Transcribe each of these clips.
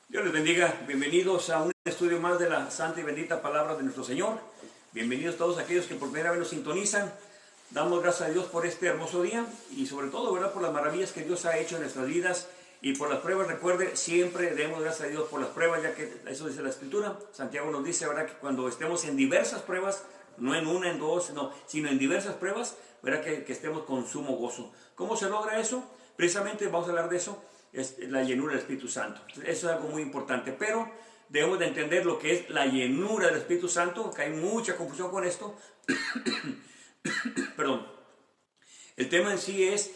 Dios les bendiga, bienvenidos a un estudio más de la santa y bendita palabra de nuestro Señor. Bienvenidos todos aquellos que por primera vez nos sintonizan. Damos gracias a Dios por este hermoso día y sobre todo, ¿verdad?, por las maravillas que Dios ha hecho en nuestras vidas y por las pruebas. Recuerde, siempre demos gracias a Dios por las pruebas, ya que eso dice la Escritura. Santiago nos dice, ¿verdad?, que cuando estemos en diversas pruebas, no en una, en dos, no, sino en diversas pruebas, ¿verdad?, que estemos con sumo gozo. ¿Cómo se logra eso? Precisamente vamos a hablar de eso. Es la llenura del Espíritu Santo. Eso es algo muy importante, pero debemos de entender lo que es la llenura del Espíritu Santo, que hay mucha confusión con esto. Perdón. El tema en sí es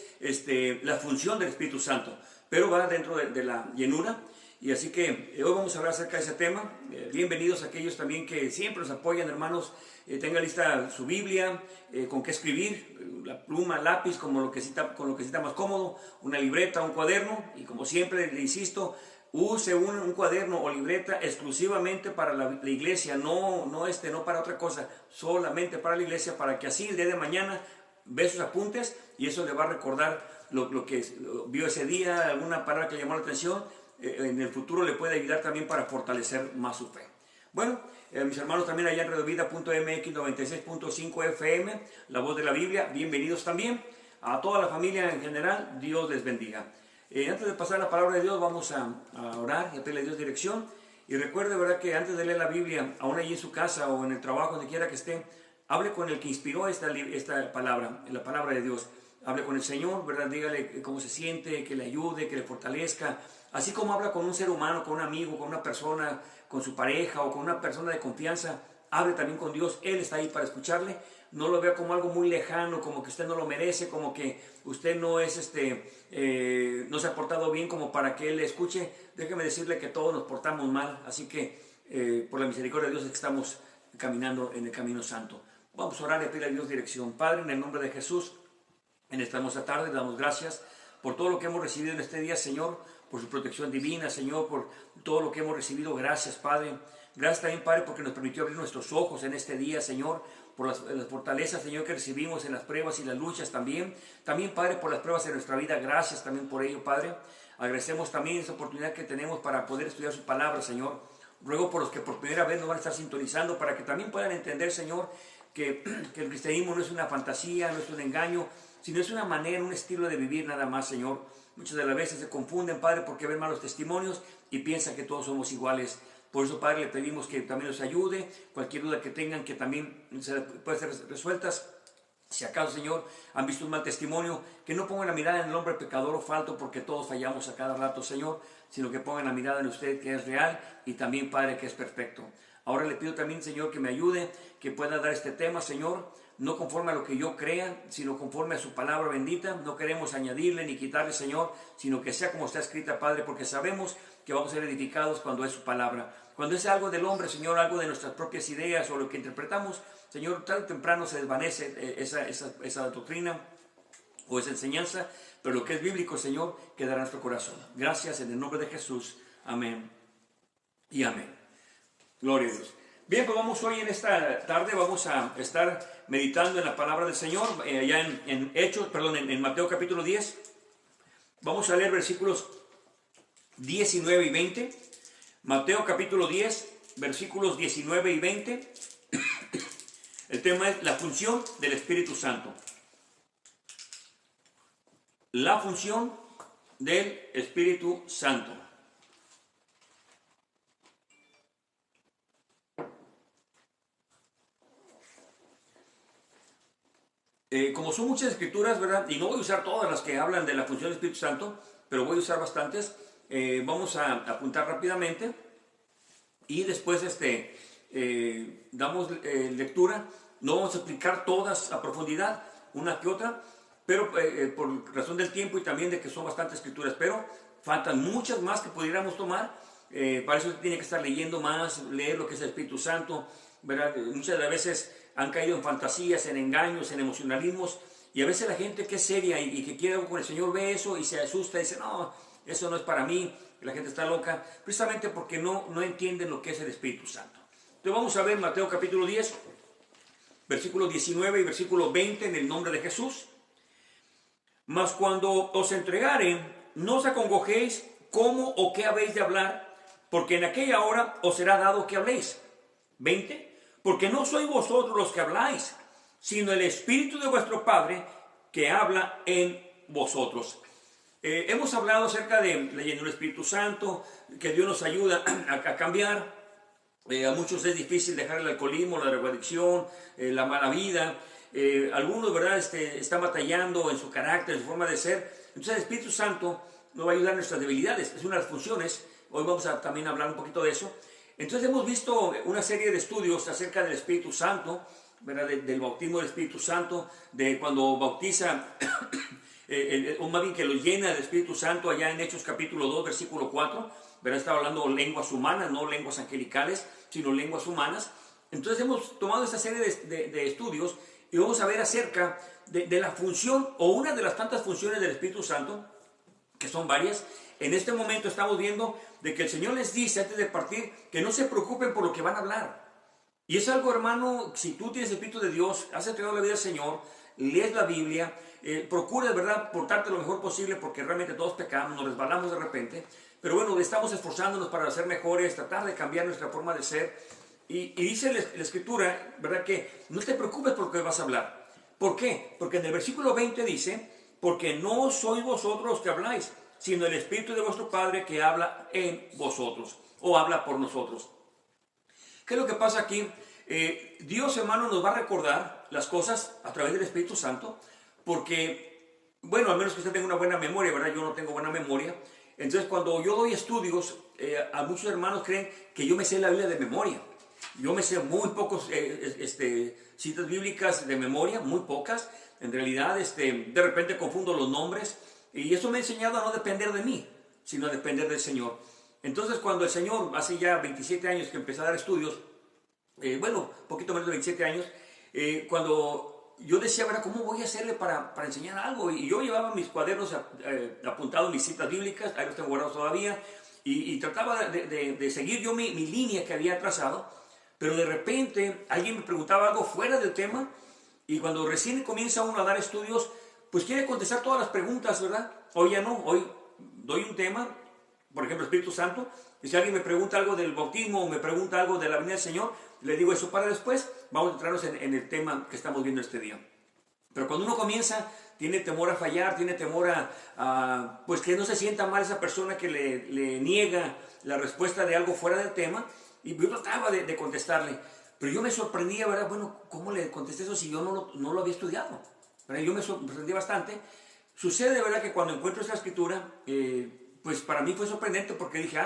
la función del Espíritu Santo, pero va dentro de la llenura. Y así que hoy vamos a hablar acerca de ese tema. Bienvenidos a aquellos también que siempre nos apoyan, hermanos. Tenga lista su Biblia, con qué escribir, la pluma, lápiz, con lo que sienta más cómodo, una libreta, un cuaderno. Y como siempre le insisto, use un cuaderno o libreta exclusivamente para la iglesia, no para otra cosa, solamente para la iglesia, para que así el día de mañana ve sus apuntes y eso le va a recordar lo que vio ese día, alguna palabra que le llamó la atención. En el futuro le puede ayudar también para fortalecer más su fe. Bueno, mis hermanos también allá en redovida.mx 96.5 FM, la voz de la Biblia, bienvenidos también. A toda la familia en general, Dios les bendiga. Antes de pasar la palabra de Dios, vamos a orar y a pedirle a Dios dirección. Y recuerde, ¿verdad?, que antes de leer la Biblia, aún allí en su casa o en el trabajo, donde quiera que esté, hable con el que inspiró esta palabra, la palabra de Dios. Hable con el Señor, ¿verdad? Dígale cómo se siente, que le ayude, que le fortalezca. Así como habla con un ser humano, con un amigo, con una persona, con su pareja o con una persona de confianza, hable también con Dios. Él está ahí para escucharle. No lo vea como algo muy lejano, como que usted no lo merece, como que usted no es no se ha portado bien como para que Él le escuche. Déjeme decirle que todos nos portamos mal, así que por la misericordia de Dios es que estamos caminando en el camino santo. Vamos a orar y pedirle a Dios dirección. Padre, en el nombre de Jesús, en esta hermosa tarde, le damos gracias por todo lo que hemos recibido en este día, Señor, por su protección divina, Señor, por todo lo que hemos recibido. Gracias, Padre. Gracias también, Padre, porque nos permitió abrir nuestros ojos en este día, Señor, por las fortalezas, Señor, que recibimos en las pruebas y las luchas también. También, Padre, por las pruebas de nuestra vida. Gracias también por ello, Padre. Agradecemos también esa oportunidad que tenemos para poder estudiar su palabra, Señor. Ruego por los que por primera vez nos van a estar sintonizando, para que también puedan entender, Señor, que el cristianismo no es una fantasía, no es un engaño, sino es una manera, un estilo de vivir nada más, Señor. Muchas de las veces se confunden, Padre, porque ven malos testimonios y piensan que todos somos iguales. Por eso, Padre, le pedimos que también nos ayude. Cualquier duda que tengan, que también puede ser resueltas. Si acaso, Señor, han visto un mal testimonio, que no pongan la mirada en el hombre pecador o falto, porque todos fallamos a cada rato, Señor, sino que pongan la mirada en usted, que es real, y también, Padre, que es perfecto. Ahora le pido también, Señor, que me ayude, que pueda dar este tema, Señor, no conforme a lo que yo crea, sino conforme a su palabra bendita. No queremos añadirle ni quitarle, Señor, sino que sea como está escrita, Padre, porque sabemos que vamos a ser edificados cuando es su palabra. Cuando es algo del hombre, Señor, algo de nuestras propias ideas o lo que interpretamos, Señor, tarde o temprano se desvanece esa doctrina o esa enseñanza, pero lo que es bíblico, Señor, quedará en nuestro corazón. Gracias en el nombre de Jesús. Amén y amén. Gloria a Dios. Bien, pues hoy en esta tarde vamos a estar meditando en la palabra del Señor, allá en Mateo capítulo 10. Vamos a leer versículos 19 y 20. Mateo capítulo 10, versículos 19 y 20. El tema es la función del Espíritu Santo. La función del Espíritu Santo. Como son muchas escrituras, ¿verdad? Y no voy a usar todas las que hablan de la función del Espíritu Santo, pero voy a usar bastantes. Vamos a apuntar rápidamente y después damos lectura. No vamos a explicar todas a profundidad, una que otra, pero por razón del tiempo y también de que son bastantes escrituras, pero faltan muchas más que pudiéramos tomar. Para eso tiene que estar leyendo más, leer lo que es el Espíritu Santo, ¿verdad? Muchas de las veces han caído en fantasías, en engaños, en emocionalismos, y a veces la gente que es seria y que quiere algo con el Señor ve eso y se asusta y dice, no, eso no es para mí. La gente está loca, precisamente porque no entienden lo que es el Espíritu Santo. Entonces vamos a ver Mateo capítulo 10, versículo 19 y versículo 20, en el nombre de Jesús. Mas cuando os entregaren, no os acongojéis cómo o qué habéis de hablar, porque en aquella hora os será dado que habléis. 20. Porque no sois vosotros los que habláis, sino el Espíritu de vuestro Padre que habla en vosotros. Hemos hablado acerca de la llenura del Espíritu Santo, que Dios nos ayuda a cambiar. A muchos es difícil dejar el alcoholismo, la drogadicción, la mala vida. Algunos, ¿verdad?, están batallando en su carácter, en su forma de ser. Entonces el Espíritu Santo nos va a ayudar en nuestras debilidades. Es una de las funciones. Hoy vamos a también hablar un poquito de eso. Entonces hemos visto una serie de estudios acerca del Espíritu Santo, ¿verdad?, del bautismo del Espíritu Santo, de cuando bautiza, o más bien que lo llena del Espíritu Santo, allá en Hechos capítulo 2, versículo 4, ¿verdad? Estaba hablando lenguas humanas, no lenguas angelicales, sino lenguas humanas. Entonces hemos tomado esta serie de estudios y vamos a ver acerca de la función, o una de las tantas funciones del Espíritu Santo, que son varias. En este momento estamos viendo de que el Señor les dice antes de partir que no se preocupen por lo que van a hablar. Y es algo, hermano, si tú tienes el Espíritu de Dios, has entregado la vida al Señor, lees la Biblia, procura de verdad portarte lo mejor posible, porque realmente todos pecamos, nos resbalamos de repente, pero bueno, estamos esforzándonos para ser mejores, tratar de cambiar nuestra forma de ser. Y dice la Escritura, ¿verdad?, que no te preocupes por lo que vas a hablar. ¿Por qué? Porque en el versículo 20 dice, porque no sois vosotros los que habláis, sino el Espíritu de vuestro Padre que habla en vosotros, o habla por nosotros. ¿Qué es lo que pasa aquí? Dios, hermano, nos va a recordar las cosas a través del Espíritu Santo, porque, bueno, al menos que usted tenga una buena memoria, ¿verdad? Yo no tengo buena memoria. Entonces, cuando yo doy estudios, a muchos hermanos creen que yo me sé la Biblia de memoria. Yo me sé muy pocos citas bíblicas de memoria, muy pocas. En realidad, de repente confundo los nombres. Y eso me ha enseñado a no depender de mí, sino a depender del Señor. Entonces, cuando el Señor, hace ya 27 años que empecé a dar estudios, bueno, poquito menos de 27 años, cuando yo decía, ¿verdad?, ¿cómo voy a hacerle para enseñar algo? Y yo llevaba mis cuadernos apuntados, mis citas bíblicas, ahí los tengo guardados todavía, y trataba de seguir yo mi línea que había trazado, pero de repente alguien me preguntaba algo fuera del tema, y cuando recién comienza uno a dar estudios, pues quiere contestar todas las preguntas, ¿verdad? Hoy ya no, hoy doy un tema, por ejemplo, Espíritu Santo, y si alguien me pregunta algo del bautismo o me pregunta algo de la venida del Señor, le digo eso para después, vamos a entrarnos en el tema que estamos viendo este día. Pero cuando uno comienza, tiene temor a fallar, tiene temor pues que no se sienta mal esa persona que le niega la respuesta de algo fuera del tema, y yo trataba de contestarle, pero yo me sorprendía, ¿verdad? Bueno, ¿cómo le contesté eso si yo no lo había estudiado? ¿Verdad? Yo me sorprendí bastante. Sucede, ¿verdad?, que cuando encuentro esta escritura, pues para mí fue sorprendente, porque dije,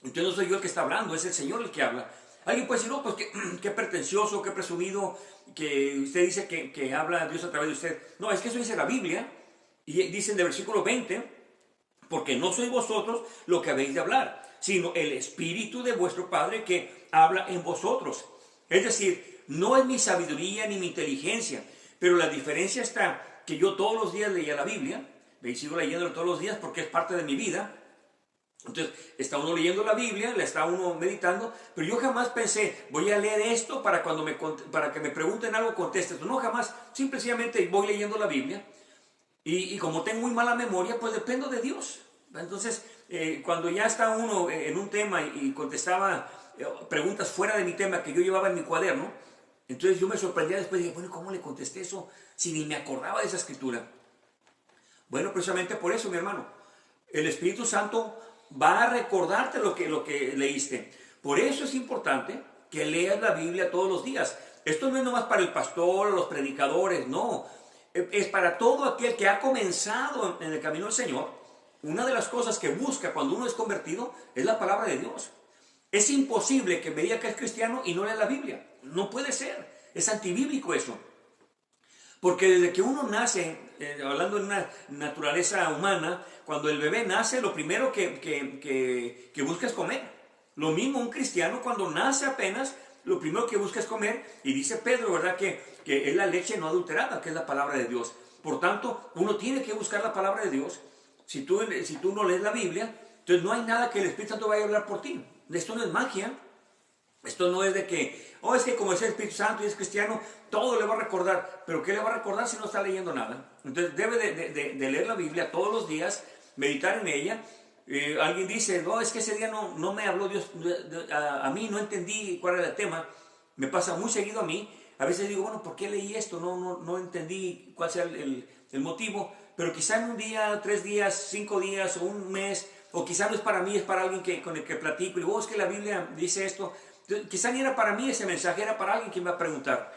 entonces no soy yo el que está hablando, es el Señor el que habla. Alguien puede decir, no, pues qué pretencioso, qué presumido, que usted dice que habla Dios a través de usted. No, es que eso dice la Biblia, y dice en el versículo 20, porque no sois vosotros lo que habéis de hablar, sino el Espíritu de vuestro Padre que habla en vosotros. Es decir, no es mi sabiduría ni mi inteligencia, pero la diferencia está que yo todos los días leía la Biblia, y sigo leyéndola todos los días porque es parte de mi vida. Entonces, está uno leyendo la Biblia, la está uno meditando, pero yo jamás pensé, voy a leer esto para que me pregunten algo, conteste esto. No, jamás, simplemente voy leyendo la Biblia, y como tengo muy mala memoria, pues dependo de Dios. Entonces, cuando ya está uno en un tema y contestaba preguntas fuera de mi tema que yo llevaba en mi cuaderno, entonces yo me sorprendía después y dije, bueno, ¿cómo le contesté eso si ni me acordaba de esa escritura? Bueno, precisamente por eso, mi hermano, el Espíritu Santo va a recordarte lo que leíste. Por eso es importante que leas la Biblia todos los días. Esto no es nomás para el pastor o los predicadores, no. Es para todo aquel que ha comenzado en el camino del Señor. Una de las cosas que busca cuando uno es convertido es la palabra de Dios. Es imposible que me diga que es cristiano y no lea la Biblia. No puede ser. Es antibíblico eso. Porque desde que uno nace, hablando de una naturaleza humana, cuando el bebé nace, lo primero que busca es comer. Lo mismo un cristiano cuando nace apenas, lo primero que busca es comer. Y dice Pedro, ¿verdad?, que es la leche no adulterada, que es la palabra de Dios. Por tanto, uno tiene que buscar la palabra de Dios. Si tú no lees la Biblia, entonces no hay nada que el Espíritu Santo vaya a hablar por ti. Esto no es magia. Esto no es de que, es que como es el Espíritu Santo y es cristiano, todo le va a recordar. ¿Pero qué le va a recordar si no está leyendo nada? Entonces debe de leer la Biblia todos los días, meditar en ella, Alguien dice, no, es que ese día no me habló Dios, a mí no entendí cuál era el tema. Me pasa muy seguido a mí. A veces digo, bueno, ¿por qué leí esto? No entendí cuál sea el motivo. Pero quizá en un día, 3 días, 5 días o un mes, o quizá no es para mí, es para alguien con el que platico. Y digo, oh, es que la Biblia dice esto. Entonces, quizá ni era para mí ese mensaje, era para alguien que me va a preguntar.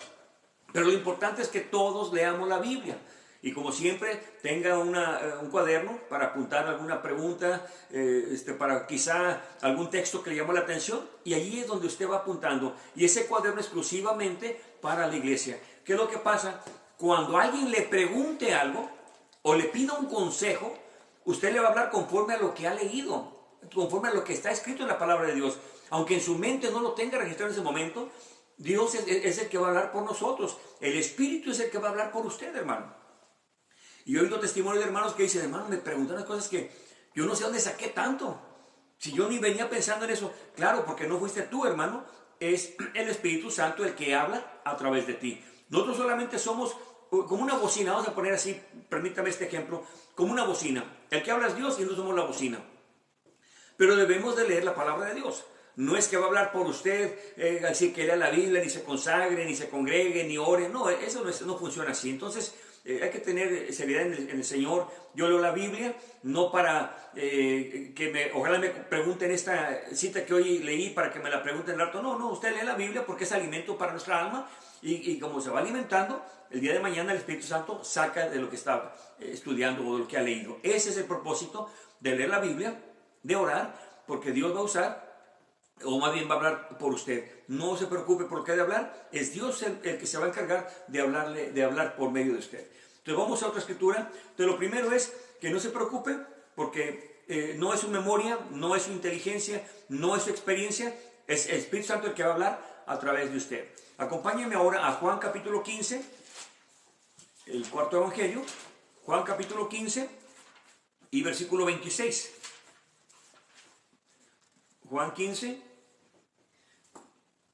Pero lo importante es que todos leamos la Biblia. Y como siempre, tenga un cuaderno para apuntar alguna pregunta, para quizá algún texto que le llamó la atención. Y allí es donde usted va apuntando. Y ese cuaderno exclusivamente para la iglesia. ¿Qué es lo que pasa? Cuando alguien le pregunte algo o le pida un consejo, usted le va a hablar conforme a lo que ha leído, conforme a lo que está escrito en la palabra de Dios. Aunque en su mente no lo tenga registrado en ese momento, Dios es el que va a hablar por nosotros. El Espíritu es el que va a hablar por usted, hermano. Y he oído testimonio de hermanos que dicen, hermano, me preguntan cosas que yo no sé dónde saqué tanto. Si yo ni venía pensando en eso. Claro, porque no fuiste tú, hermano. Es el Espíritu Santo el que habla a través de ti. Nosotros solamente somos como una bocina. Vamos a poner así, permítame este ejemplo, como una bocina. El que habla es Dios y nosotros somos la bocina. Pero debemos de leer la palabra de Dios. No es que va a hablar por usted, así que lea la Biblia, ni se consagre, ni se congregue, ni ore. No, eso no funciona así. Entonces, hay que tener seriedad en el Señor. Yo leo la Biblia, no para ojalá me pregunten esta cita que hoy leí para que me la pregunten el rato. No, usted lee la Biblia porque es alimento para nuestra alma. Y como se va alimentando, el día de mañana el Espíritu Santo saca de lo que está estudiando o de lo que ha leído. Ese es el propósito de leer la Biblia, de orar, porque Dios va a usar, o más bien va a hablar por usted. No se preocupe por qué de hablar, es Dios el que se va a encargar de hablar por medio de usted. Entonces vamos a otra escritura. Entonces lo primero es que no se preocupe porque no es su memoria, no es su inteligencia, no es su experiencia, es el Espíritu Santo el que va a hablar a través de usted. Acompáñenme ahora a Juan capítulo 15, el cuarto evangelio, Juan capítulo 15 y versículo 26. Juan 15,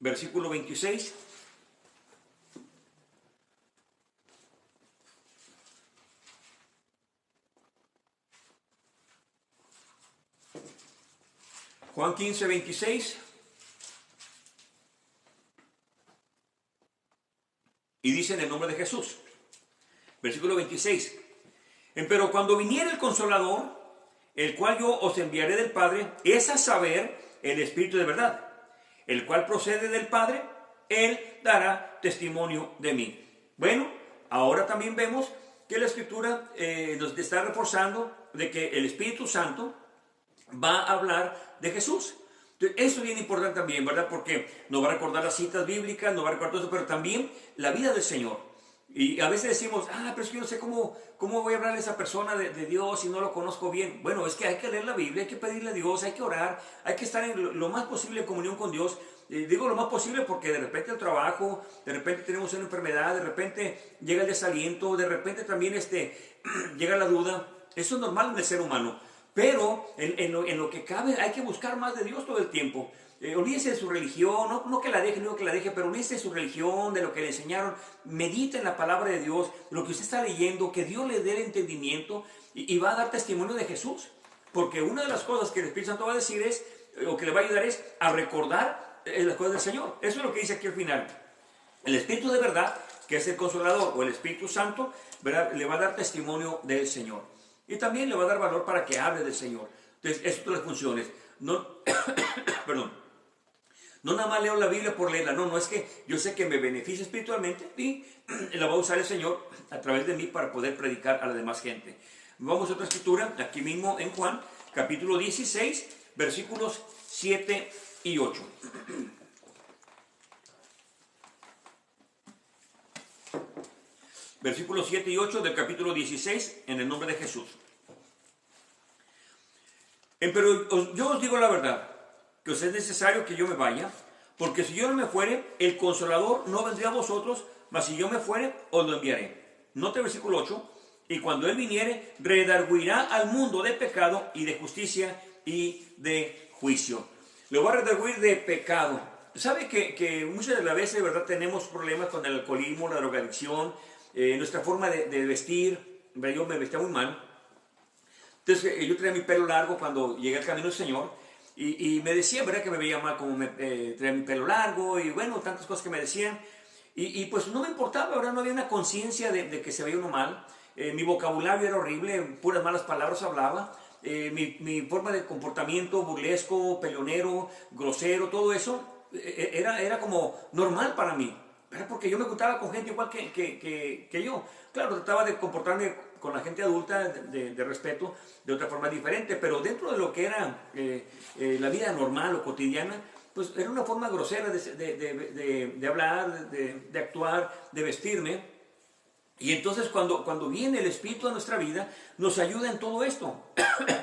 versículo 26. Juan 15, 26. Y dice en el nombre de Jesús. Versículo 26. Pero cuando viniere el Consolador, el cual yo os enviaré del Padre, es a saber, el Espíritu de verdad, el cual procede del Padre, Él dará testimonio de mí. Bueno, ahora también vemos que la Escritura nos está reforzando de que el Espíritu Santo va a hablar de Jesús. Entonces, eso es bien importante también, ¿verdad? Porque nos va a recordar las citas bíblicas, nos va a recordar todo eso, pero también la vida del Señor. Y a veces decimos, pero es que yo no sé cómo voy a hablar a esa persona de Dios si no lo conozco bien. Bueno, es que hay que leer la Biblia, hay que pedirle a Dios, hay que orar, hay que estar en lo más posible en comunión con Dios. Digo lo más posible porque de repente el trabajo, de repente tenemos una enfermedad, de repente llega el desaliento, de repente también llega la duda. Eso es normal en el ser humano. Pero en lo que cabe hay que buscar más de Dios todo el tiempo. Olvídese de su religión, no que la deje, no que la deje, pero olvídese de su religión, de lo que le enseñaron. Medita en la palabra de Dios, lo que usted está leyendo, que Dios le dé el entendimiento y va a dar testimonio de Jesús. Porque una de las cosas que el Espíritu Santo va a decir o que le va a ayudar es a recordar las cosas del Señor. Eso es lo que dice aquí al final. El Espíritu de verdad, que es el Consolador, o el Espíritu Santo, ¿verdad?, le va a dar testimonio del Señor. Y también le va a dar valor para que hable del Señor. Entonces, esas son las funciones. Perdón. No nada más leo la Biblia por leerla, no es que yo sé que me beneficia espiritualmente y la va a usar el Señor a través de mí para poder predicar a la demás gente. Vamos a otra escritura, aquí mismo en Juan, capítulo 16, versículos 7 y 8. Versículos 7 y 8 del capítulo 16, en el nombre de Jesús. Pero yo os digo la verdad, que os es necesario que yo me vaya, porque si yo no me fuere, el Consolador no vendría a vosotros, mas si yo me fuere, os lo enviaré. Note el versículo 8, y cuando Él viniere, redarguirá al mundo de pecado y de justicia y de juicio. Lo va a redarguir de pecado. ¿Sabe que muchas de las veces, ¿verdad?, tenemos problemas con el alcoholismo, la drogadicción, nuestra forma de vestir? Yo me vestía muy mal. Entonces yo tenía mi pelo largo cuando llegué al camino del Señor y me decían, ¿verdad? Que me veía mal como tenía mi pelo largo y bueno, tantas cosas que me decían. Pues no me importaba, ¿verdad? No había una conciencia de que se veía uno mal. Mi vocabulario era horrible, puras malas palabras hablaba. Mi forma de comportamiento burlesco, peleonero, grosero, todo eso era como normal para mí, ¿verdad? Porque yo me juntaba con gente igual que yo. Claro, trataba de comportarme con la gente adulta de respeto de otra forma diferente, pero dentro de lo que era la vida normal o cotidiana, pues era una forma grosera de hablar, de actuar, de vestirme. Y entonces cuando viene el Espíritu a nuestra vida, nos ayuda en todo esto.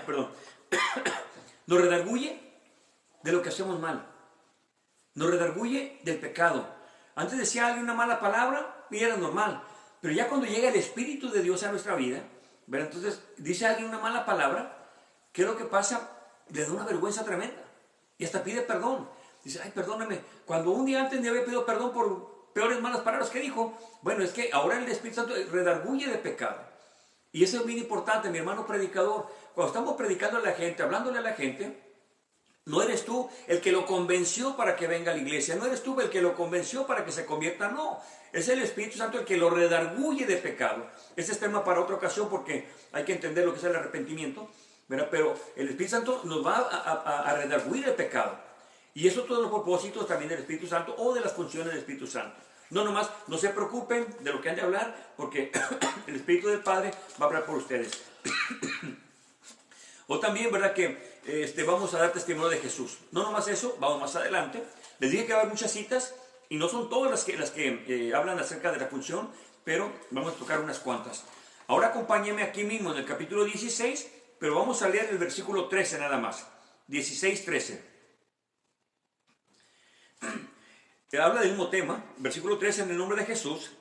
Perdón. Nos redarguye de lo que hacemos mal. Nos redarguye del pecado. Antes decía alguien una mala palabra y era normal. Pero ya cuando llega el Espíritu de Dios a nuestra vida, ¿verdad? Entonces dice alguien una mala palabra, ¿qué es lo que pasa? Le da una vergüenza tremenda. Y hasta pide perdón. Dice, ay, perdóname. Cuando un día antes me había pedido perdón por peores malas palabras que dijo, bueno, es que ahora el Espíritu Santo redarguye de pecado. Y eso es muy importante, mi hermano predicador. Cuando estamos predicando a la gente, hablándole a la gente, no eres tú el que lo convenció para que venga a la iglesia, no eres tú el que lo convenció para que se convierta, no. Es el Espíritu Santo el que lo redarguye de pecado. Este es tema para otra ocasión porque hay que entender lo que es el arrepentimiento, ¿verdad? Pero el Espíritu Santo nos va a redarguir el pecado. Y eso todos los propósitos también del Espíritu Santo o de las funciones del Espíritu Santo. No nomás, no se preocupen de lo que han de hablar, porque el Espíritu del Padre va a hablar por ustedes. O también, ¿verdad? Que vamos a dar testimonio de Jesús. No nomás eso, vamos más adelante. Les dije que va a haber muchas citas, y no son todas las que hablan acerca de la función, pero vamos a tocar unas cuantas. Ahora acompáñenme aquí mismo en el capítulo 16, pero vamos a leer el versículo 13 nada más. 16-13. Habla del mismo tema, versículo 13, en el nombre de Jesús.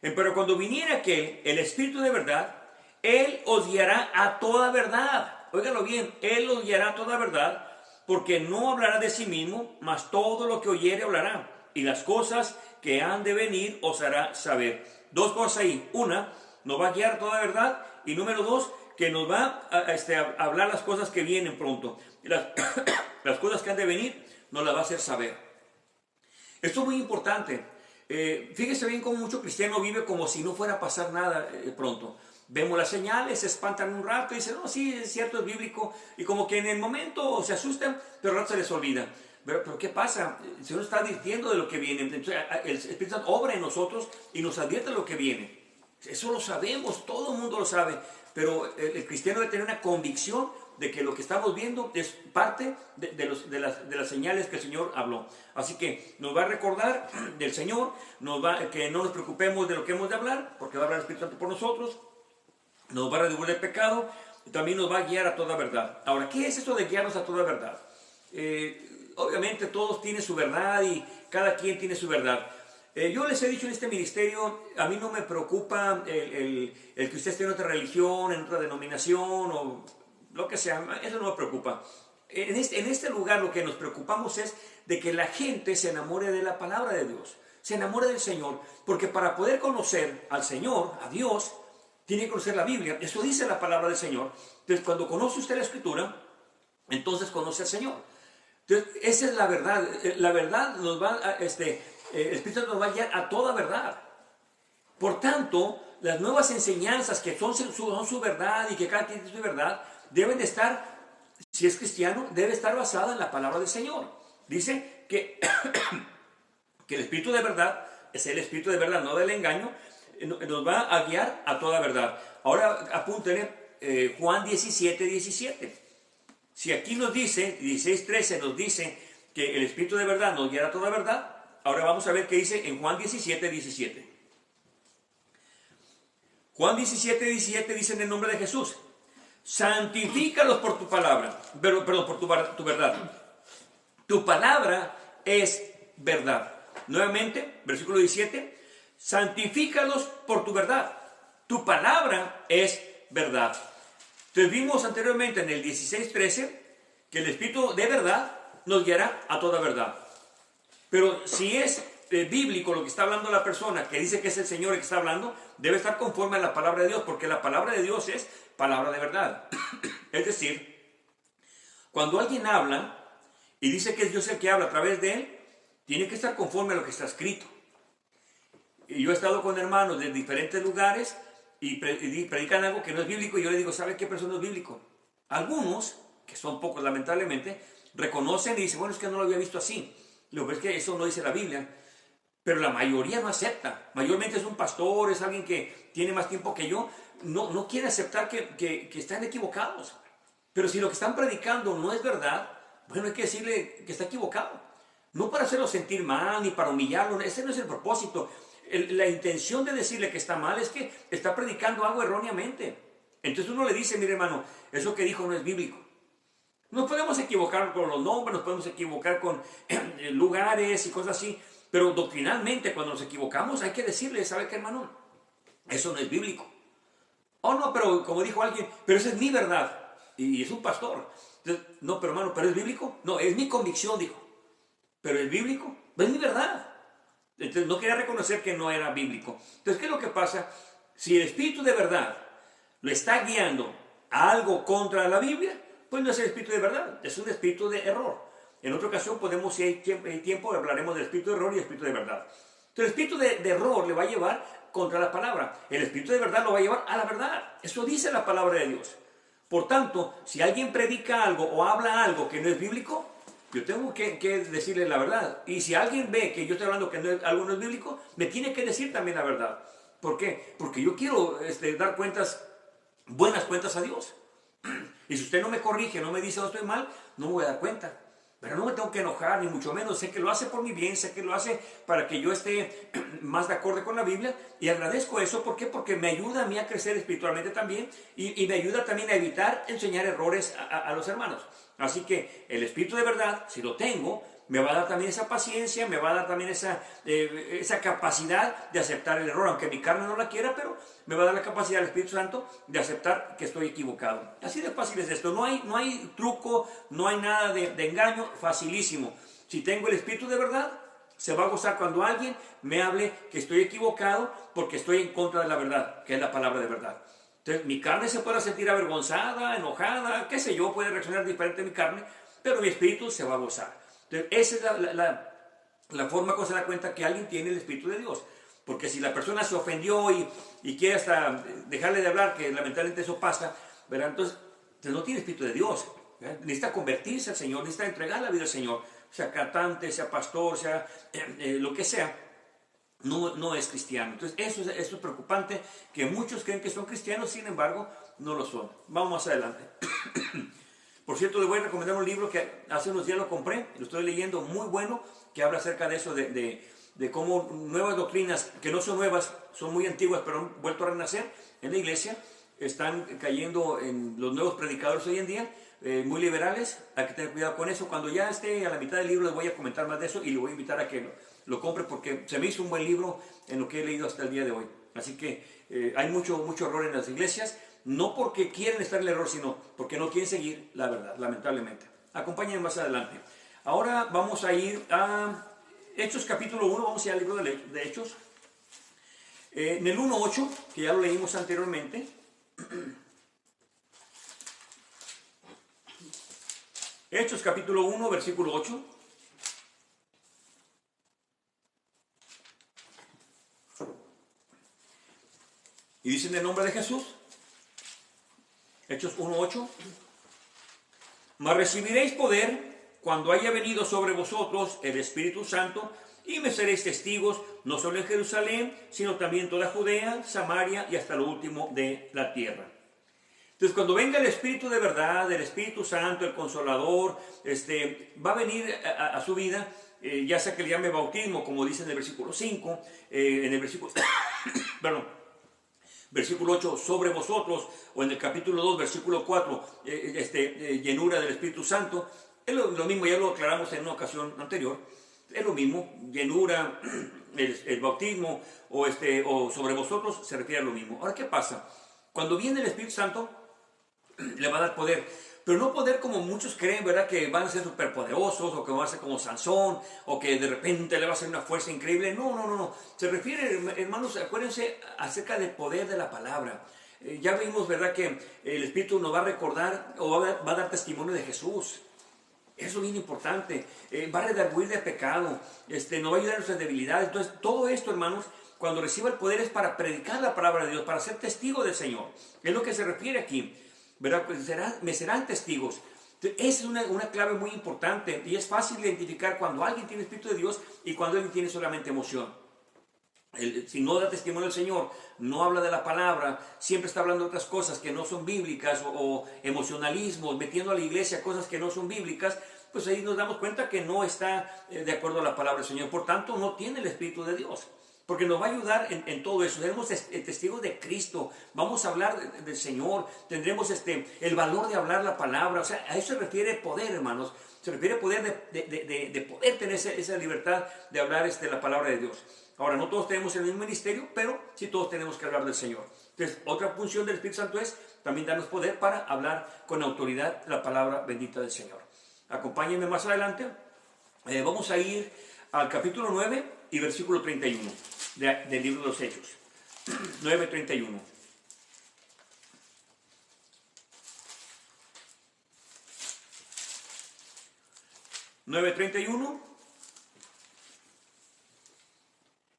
Pero cuando viniera aquel, el Espíritu de verdad, Él os guiará a toda verdad. Óigalo bien, Él os guiará a toda verdad, porque no hablará de sí mismo, mas todo lo que oyere hablará, y las cosas que han de venir os hará saber. Dos cosas ahí. Una, nos va a guiar a toda verdad, y número dos, que nos va a hablar las cosas que vienen pronto. Las cosas que han de venir nos las va a hacer saber. Esto es muy importante. Fíjese bien cómo mucho cristiano vive como si no fuera a pasar nada pronto. Vemos las señales, se espantan un rato y dicen, no, sí, es cierto, es bíblico. Y como que en el momento se asustan, pero al rato se les olvida. Pero ¿qué pasa? El Señor está advirtiendo de lo que viene. Entonces, el Espíritu Santo obra en nosotros y nos advierte de lo que viene. Eso lo sabemos, todo el mundo lo sabe. Pero el cristiano debe tener una convicción de que lo que estamos viendo es parte de las señales que el Señor habló. Así que nos va a recordar del Señor, que no nos preocupemos de lo que hemos de hablar, porque va a hablar el Espíritu Santo por nosotros, nos va a redarguir del pecado, y también nos va a guiar a toda verdad. Ahora, ¿qué es esto de guiarnos a toda verdad? Obviamente todos tienen su verdad y cada quien tiene su verdad. Yo les he dicho en este ministerio, a mí no me preocupa el que usted esté en otra religión, en otra denominación o lo que sea, eso no me preocupa. En este lugar lo que nos preocupamos es de que la gente se enamore de la palabra de Dios, se enamore del Señor, porque para poder conocer al Señor, a Dios, tiene que conocer la Biblia. Eso dice la palabra del Señor. Entonces, cuando conoce usted la Escritura, entonces conoce al Señor. Entonces, esa es la verdad. La verdad nos va el Espíritu nos va a guiar a toda verdad. Por tanto, las nuevas enseñanzas que son su verdad y que cada quien tiene su verdad, deben de estar, si es cristiano, debe estar basada en la palabra del Señor. Dice que el Espíritu de verdad es el Espíritu de verdad, no del engaño, nos va a guiar a toda verdad. Ahora apúntenle Juan 17:17. Si aquí nos dice, 16:13 nos dice que el Espíritu de verdad nos guiará a toda verdad, ahora vamos a ver qué dice en Juan 17:17. Juan 17:17 dice en el nombre de Jesús: santifícalos por tu palabra, perdón, por tu verdad. Tu palabra es verdad. Nuevamente, versículo 17: santifícalos por tu verdad. Tu palabra es verdad. Entonces vimos anteriormente en el 16:13 que el Espíritu de verdad nos guiará a toda verdad. Pero si es bíblico lo que está hablando la persona que dice que es el Señor el que está hablando, debe estar conforme a la palabra de Dios, porque la palabra de Dios es palabra de verdad. Es decir, cuando alguien habla y dice que es Dios el que habla a través de él, tiene que estar conforme a lo que está escrito. Y yo he estado con hermanos de diferentes lugares y predican algo que no es bíblico, y yo les digo, ¿sabe qué persona es bíblico? Algunos, que son pocos lamentablemente, reconocen y dicen, bueno, es que no lo había visto así. Lo que es que eso no dice la Biblia. Pero la mayoría no acepta. Mayormente es un pastor, es alguien que tiene más tiempo que yo. No quiere aceptar que están equivocados. Pero si lo que están predicando no es verdad, bueno, hay que decirle que está equivocado. No para hacerlo sentir mal ni para humillarlo. Ese no es el propósito. La intención de decirle que está mal es que está predicando algo erróneamente. Entonces uno le dice, mire hermano, eso que dijo no es bíblico. Nos podemos equivocar con los nombres, nos podemos equivocar con lugares y cosas así, pero doctrinalmente cuando nos equivocamos hay que decirle, ¿sabe qué hermano? Eso no es bíblico. Oh no, pero como dijo alguien, pero esa es mi verdad, y es un pastor. Entonces, no, pero hermano, ¿pero es bíblico? No, es mi convicción, dijo. ¿Pero es bíblico? No es mi verdad. Entonces no quería reconocer que no era bíblico. Entonces, ¿qué es lo que pasa? Si el Espíritu de verdad lo está guiando a algo contra la Biblia, pues no es el Espíritu de verdad, es un espíritu de error. En otra ocasión podemos, si hay tiempo, hablaremos del espíritu de error y el espíritu de verdad. Entonces el espíritu de error le va a llevar contra la palabra. El espíritu de verdad lo va a llevar a la verdad. Eso dice la palabra de Dios. Por tanto, si alguien predica algo o habla algo que no es bíblico, yo tengo que decirle la verdad. Y si alguien ve que yo estoy hablando que algo no es bíblico, me tiene que decir también la verdad. ¿Por qué? Porque yo quiero dar cuentas, buenas cuentas a Dios. Y si usted no me corrige, no me dice no estoy mal, no me voy a dar cuenta. Pero no me tengo que enojar, ni mucho menos. Sé que lo hace por mi bien, sé que lo hace para que yo esté más de acuerdo con la Biblia. Y agradezco eso. ¿Por qué? Porque me ayuda a mí a crecer espiritualmente también. Y me ayuda también a evitar enseñar errores a los hermanos. Así que el espíritu de verdad, si lo tengo, me va a dar también esa paciencia, me va a dar también esa capacidad de aceptar el error, aunque mi carne no la quiera, pero me va a dar la capacidad del Espíritu Santo de aceptar que estoy equivocado. Así de fácil es esto, no hay truco, no hay nada de engaño, facilísimo. Si tengo el Espíritu de verdad, se va a gozar cuando alguien me hable que estoy equivocado porque estoy en contra de la verdad, que es la palabra de verdad. Entonces mi carne se puede sentir avergonzada, enojada, qué sé yo, puede reaccionar diferente mi carne, pero mi espíritu se va a gozar. Entonces, esa es la forma como se da cuenta que alguien tiene el Espíritu de Dios. Porque si la persona se ofendió y quiere hasta dejarle de hablar, que lamentablemente eso pasa, ¿verdad? Entonces no tiene Espíritu de Dios. ¿verdad? Necesita convertirse al Señor, necesita entregar la vida al Señor. Sea cantante, sea pastor, sea lo que sea, no es cristiano. Entonces eso es preocupante, que muchos creen que son cristianos, sin embargo, no lo son. Vamos más adelante. Por cierto, les voy a recomendar un libro que hace unos días lo compré, lo estoy leyendo, muy bueno, que habla acerca de eso, de cómo nuevas doctrinas, que no son nuevas, son muy antiguas, pero han vuelto a renacer en la iglesia, están cayendo en los nuevos predicadores hoy en día, muy liberales. Hay que tener cuidado con eso. Cuando ya esté a la mitad del libro les voy a comentar más de eso y le voy a invitar a que lo compre, porque se me hizo un buen libro en lo que he leído hasta el día de hoy. Así que hay mucho error en las iglesias. No porque quieren estar en el error, sino porque no quieren seguir la verdad, lamentablemente. Acompáñenme más adelante. Ahora vamos a ir a Hechos capítulo 1, vamos a ir al libro de Hechos. En el 1.8, que ya lo leímos anteriormente. Hechos capítulo 1, versículo 8. Y dice en el nombre de Jesús. Hechos 1.8. Mas recibiréis poder cuando haya venido sobre vosotros el Espíritu Santo, y me seréis testigos, no solo en Jerusalén, sino también toda Judea, Samaria y hasta lo último de la tierra. Entonces, cuando venga el Espíritu de verdad, el Espíritu Santo, el Consolador, va a venir a su vida, ya sea que le llame bautismo, como dice en el versículo 5, en el versículo, perdón, versículo 8, sobre vosotros, o en el capítulo 2, versículo 4, llenura del Espíritu Santo. Es lo mismo, ya lo aclaramos en una ocasión anterior. Es lo mismo, llenura, el bautismo, o sobre vosotros, se refiere a lo mismo. Ahora, ¿qué pasa? Cuando viene el Espíritu Santo, le va a dar poder. Pero no poder como muchos creen, ¿verdad? Que van a ser superpoderosos, o que van a ser como Sansón, o que de repente le va a ser una fuerza increíble. No. Se refiere, hermanos, acuérdense acerca del poder de la palabra. Ya vimos, ¿verdad?, que el Espíritu nos va a recordar o va a dar testimonio de Jesús. Eso es bien importante. Va a redarguir de pecado. Nos va a ayudar en nuestras debilidades. Entonces, todo esto, hermanos, cuando reciba el poder es para predicar la palabra de Dios, para ser testigo del Señor. Es lo que se refiere aquí, ¿verdad? Pues me serán testigos. Entonces, esa es una clave muy importante y es fácil identificar cuando alguien tiene Espíritu de Dios y cuando alguien tiene solamente emoción. Si no da testimonio del Señor, no habla de la palabra, siempre está hablando de otras cosas que no son bíblicas o emocionalismos, metiendo a la iglesia cosas que no son bíblicas, pues ahí nos damos cuenta que no está de acuerdo a la palabra del Señor. Por tanto, no tiene el Espíritu de Dios, porque nos va a ayudar en todo eso. Seremos testigos de Cristo, vamos a hablar del Señor, tendremos el valor de hablar la palabra. O sea, a eso se refiere poder, hermanos. Se refiere poder de poder tener esa libertad de hablar la palabra de Dios. Ahora, no todos tenemos el mismo ministerio, pero sí todos tenemos que hablar del Señor. Entonces, otra función del Espíritu Santo es también darnos poder para hablar con autoridad la palabra bendita del Señor. Acompáñenme más adelante. Vamos a ir al capítulo 9 y versículo 31 del libro de los Hechos. 9:31.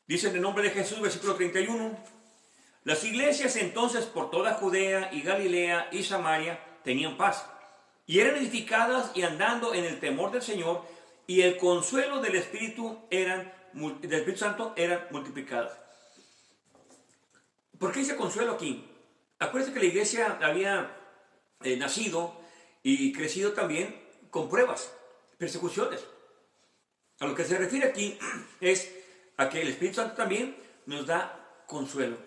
Dice en el nombre de Jesús, versículo 31. Las iglesias entonces por toda Judea y Galilea y Samaria tenían paz, y eran edificadas y andando en el temor del Señor, y el consuelo del Espíritu Santo eran multiplicadas. ¿Por qué dice consuelo aquí? Acuérdense que la iglesia había nacido y crecido también con pruebas, persecuciones. A lo que se refiere aquí es a que el Espíritu Santo también nos da consuelo.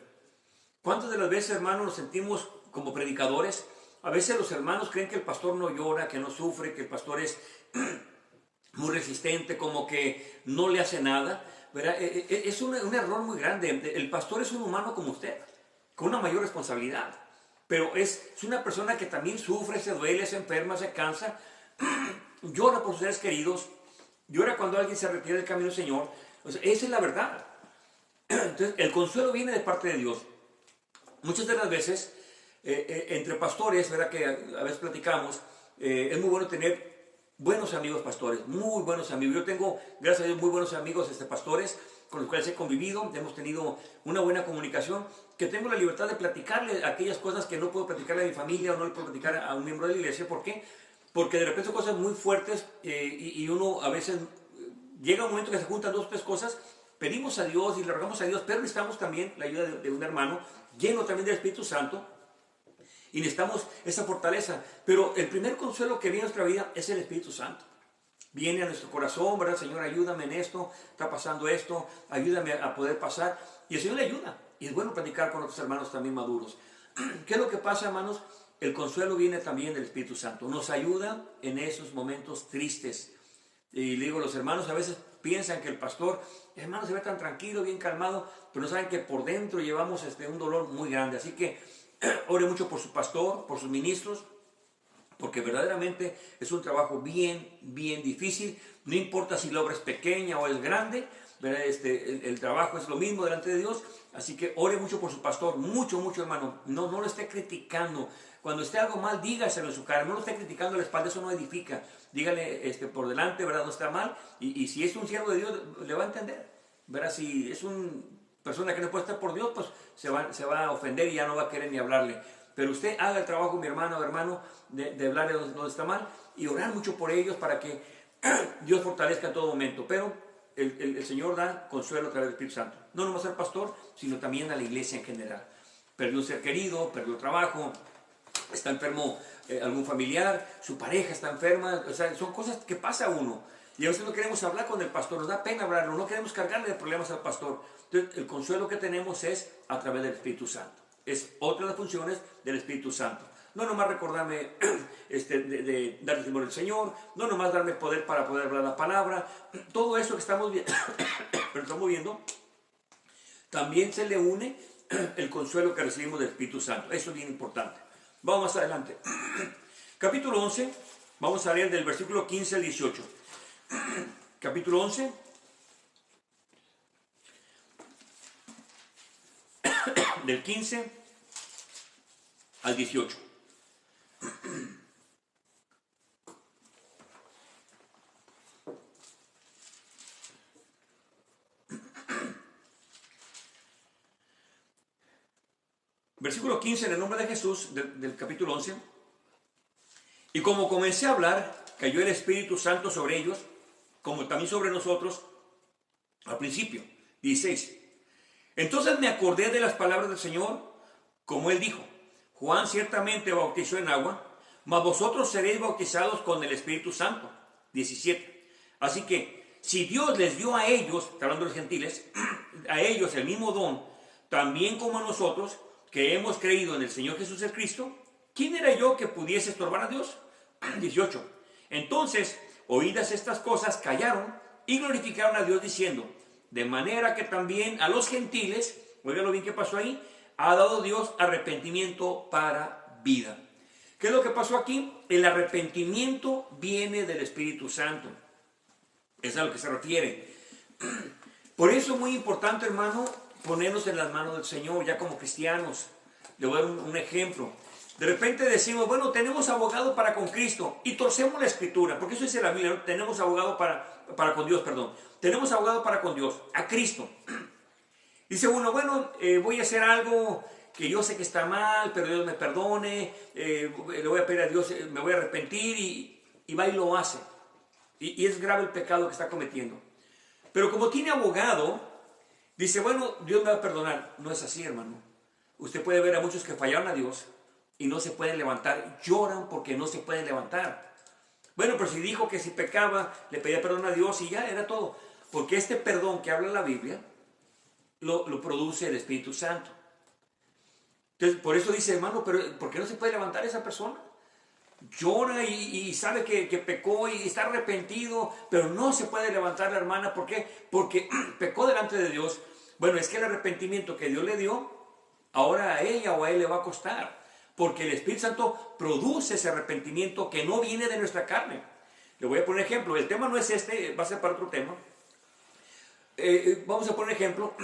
¿Cuántas de las veces, hermanos, nos sentimos como predicadores? A veces los hermanos creen que el pastor no llora, que no sufre, que el pastor es muy resistente, como que no le hace nada, ¿verdad? Es un error muy grande. El pastor es un humano como usted, con una mayor responsabilidad, pero es una persona que también sufre, se duele, se enferma, se cansa, llora por sus seres queridos, llora cuando alguien se retira del camino del Señor. O sea, esa es la verdad. Entonces, el consuelo viene de parte de Dios. Muchas de las veces, entre pastores, ¿verdad?, que a veces platicamos, es muy bueno tener buenos amigos pastores, muy buenos amigos. Yo tengo, gracias a Dios, muy buenos amigos pastores con los cuales he convivido, hemos tenido una buena comunicación, que tengo la libertad de platicarle aquellas cosas que no puedo platicarle a mi familia o no le puedo platicar a un miembro de la iglesia. ¿Por qué? Porque de repente son cosas muy fuertes y uno a veces llega un momento que se juntan dos o tres cosas, pedimos a Dios y le rogamos a Dios, pero necesitamos también la ayuda de un hermano lleno también del Espíritu Santo, y necesitamos esa fortaleza. Pero el primer consuelo que viene a nuestra vida es el Espíritu Santo. Viene a nuestro corazón, ¿verdad? Señor, ayúdame en esto, está pasando esto, ayúdame a poder pasar. Y el Señor le ayuda. Y es bueno platicar con otros hermanos también maduros. ¿Qué es lo que pasa, hermanos? El consuelo viene también del Espíritu Santo. Nos ayuda en esos momentos tristes. Y le digo, los hermanos a veces piensan que el pastor, hermano, se ve tan tranquilo, bien calmado, pero no saben que por dentro llevamos un dolor muy grande. Así que ore mucho por su pastor, por sus ministros, porque verdaderamente es un trabajo bien, bien difícil. No importa si la obra es pequeña o es grande, ¿verdad? El trabajo es lo mismo delante de Dios. Así que ore mucho por su pastor, mucho, mucho, hermano. No lo esté criticando. Cuando esté algo mal, dígaselo en su cara. No lo esté criticando a la espalda, eso no edifica. Dígale por delante, ¿verdad? No está mal. Y si es un siervo de Dios, le va a entender, ¿verdad? Si es una persona que no puede estar por Dios, pues se va a ofender y ya no va a querer ni hablarle. Pero usted haga el trabajo, mi hermano o hermano, de hablarle donde está mal y orar mucho por ellos para que Dios fortalezca en todo momento. Pero el Señor da consuelo a través del Espíritu Santo. No nomás al pastor, sino también a la iglesia en general. Perdió un ser querido, perdió trabajo, está enfermo algún familiar, su pareja está enferma. O sea, son cosas que pasa a uno. Y a veces no queremos hablar con el pastor, nos da pena hablarlo, no queremos cargarle de problemas al pastor. Entonces, el consuelo que tenemos es a través del Espíritu Santo. Es otra de las funciones del Espíritu Santo. No nomás recordarme de dar testimonio del Señor, no nomás darme poder para poder hablar la palabra. Todo eso que estamos viendo, también se le une el consuelo que recibimos del Espíritu Santo. Eso es bien importante. Vamos más adelante. Capítulo 11, vamos a leer del versículo 15 al 18. Capítulo 11. Del 15 al 18. Versículo 15, en el nombre de Jesús, del capítulo 11. Y como comencé a hablar, cayó el Espíritu Santo sobre ellos, como también sobre nosotros, al principio. 16. Entonces me acordé de las palabras del Señor, como Él dijo: Juan ciertamente bautizó en agua, mas vosotros seréis bautizados con el Espíritu Santo. 17. Así que, si Dios les dio a ellos, está hablando de los gentiles, a ellos el mismo don, también como a nosotros, que hemos creído en el Señor Jesús el Cristo, ¿quién era yo que pudiese estorbar a Dios? 18. Entonces, oídas estas cosas, callaron y glorificaron a Dios diciendo: de manera que también a los gentiles, oigan bien qué pasó ahí, ha dado Dios arrepentimiento para vida. ¿Qué es lo que pasó aquí? El arrepentimiento viene del Espíritu Santo. Es a lo que se refiere. Por eso es muy importante, hermano, ponernos en las manos del Señor, ya como cristianos. Le voy a dar un ejemplo. De repente decimos, bueno, tenemos abogado para con Cristo, y torcemos la Escritura, porque eso dice la Biblia, ¿no? Tenemos abogado para con Dios, perdón. Tenemos abogado para con Dios, a Cristo. Dice uno, bueno, voy a hacer algo que yo sé que está mal, pero Dios me perdone, le voy a pedir a Dios, me voy a arrepentir, y va y lo hace. Y es grave el pecado que está cometiendo. Pero como tiene abogado, dice, bueno, Dios me va a perdonar. No es así, hermano. Usted puede ver a muchos que fallaron a Dios y no se pueden levantar, lloran porque no se pueden levantar. Bueno, pero si dijo que si pecaba, le pedía perdón a Dios y ya era todo. Porque este perdón que habla la Biblia, lo produce el Espíritu Santo. Entonces, por eso dice, hermano, pero ¿por qué no se puede levantar esa persona? Llora y sabe que pecó y está arrepentido, pero no se puede levantar la hermana. ¿Por qué? Porque pecó delante de Dios. Bueno, es que el arrepentimiento que Dios le dio, ahora a ella o a él le va a costar. Porque el Espíritu Santo produce ese arrepentimiento que no viene de nuestra carne. Le voy a poner un ejemplo. El tema no es este, va a ser para otro tema. Vamos a poner un ejemplo.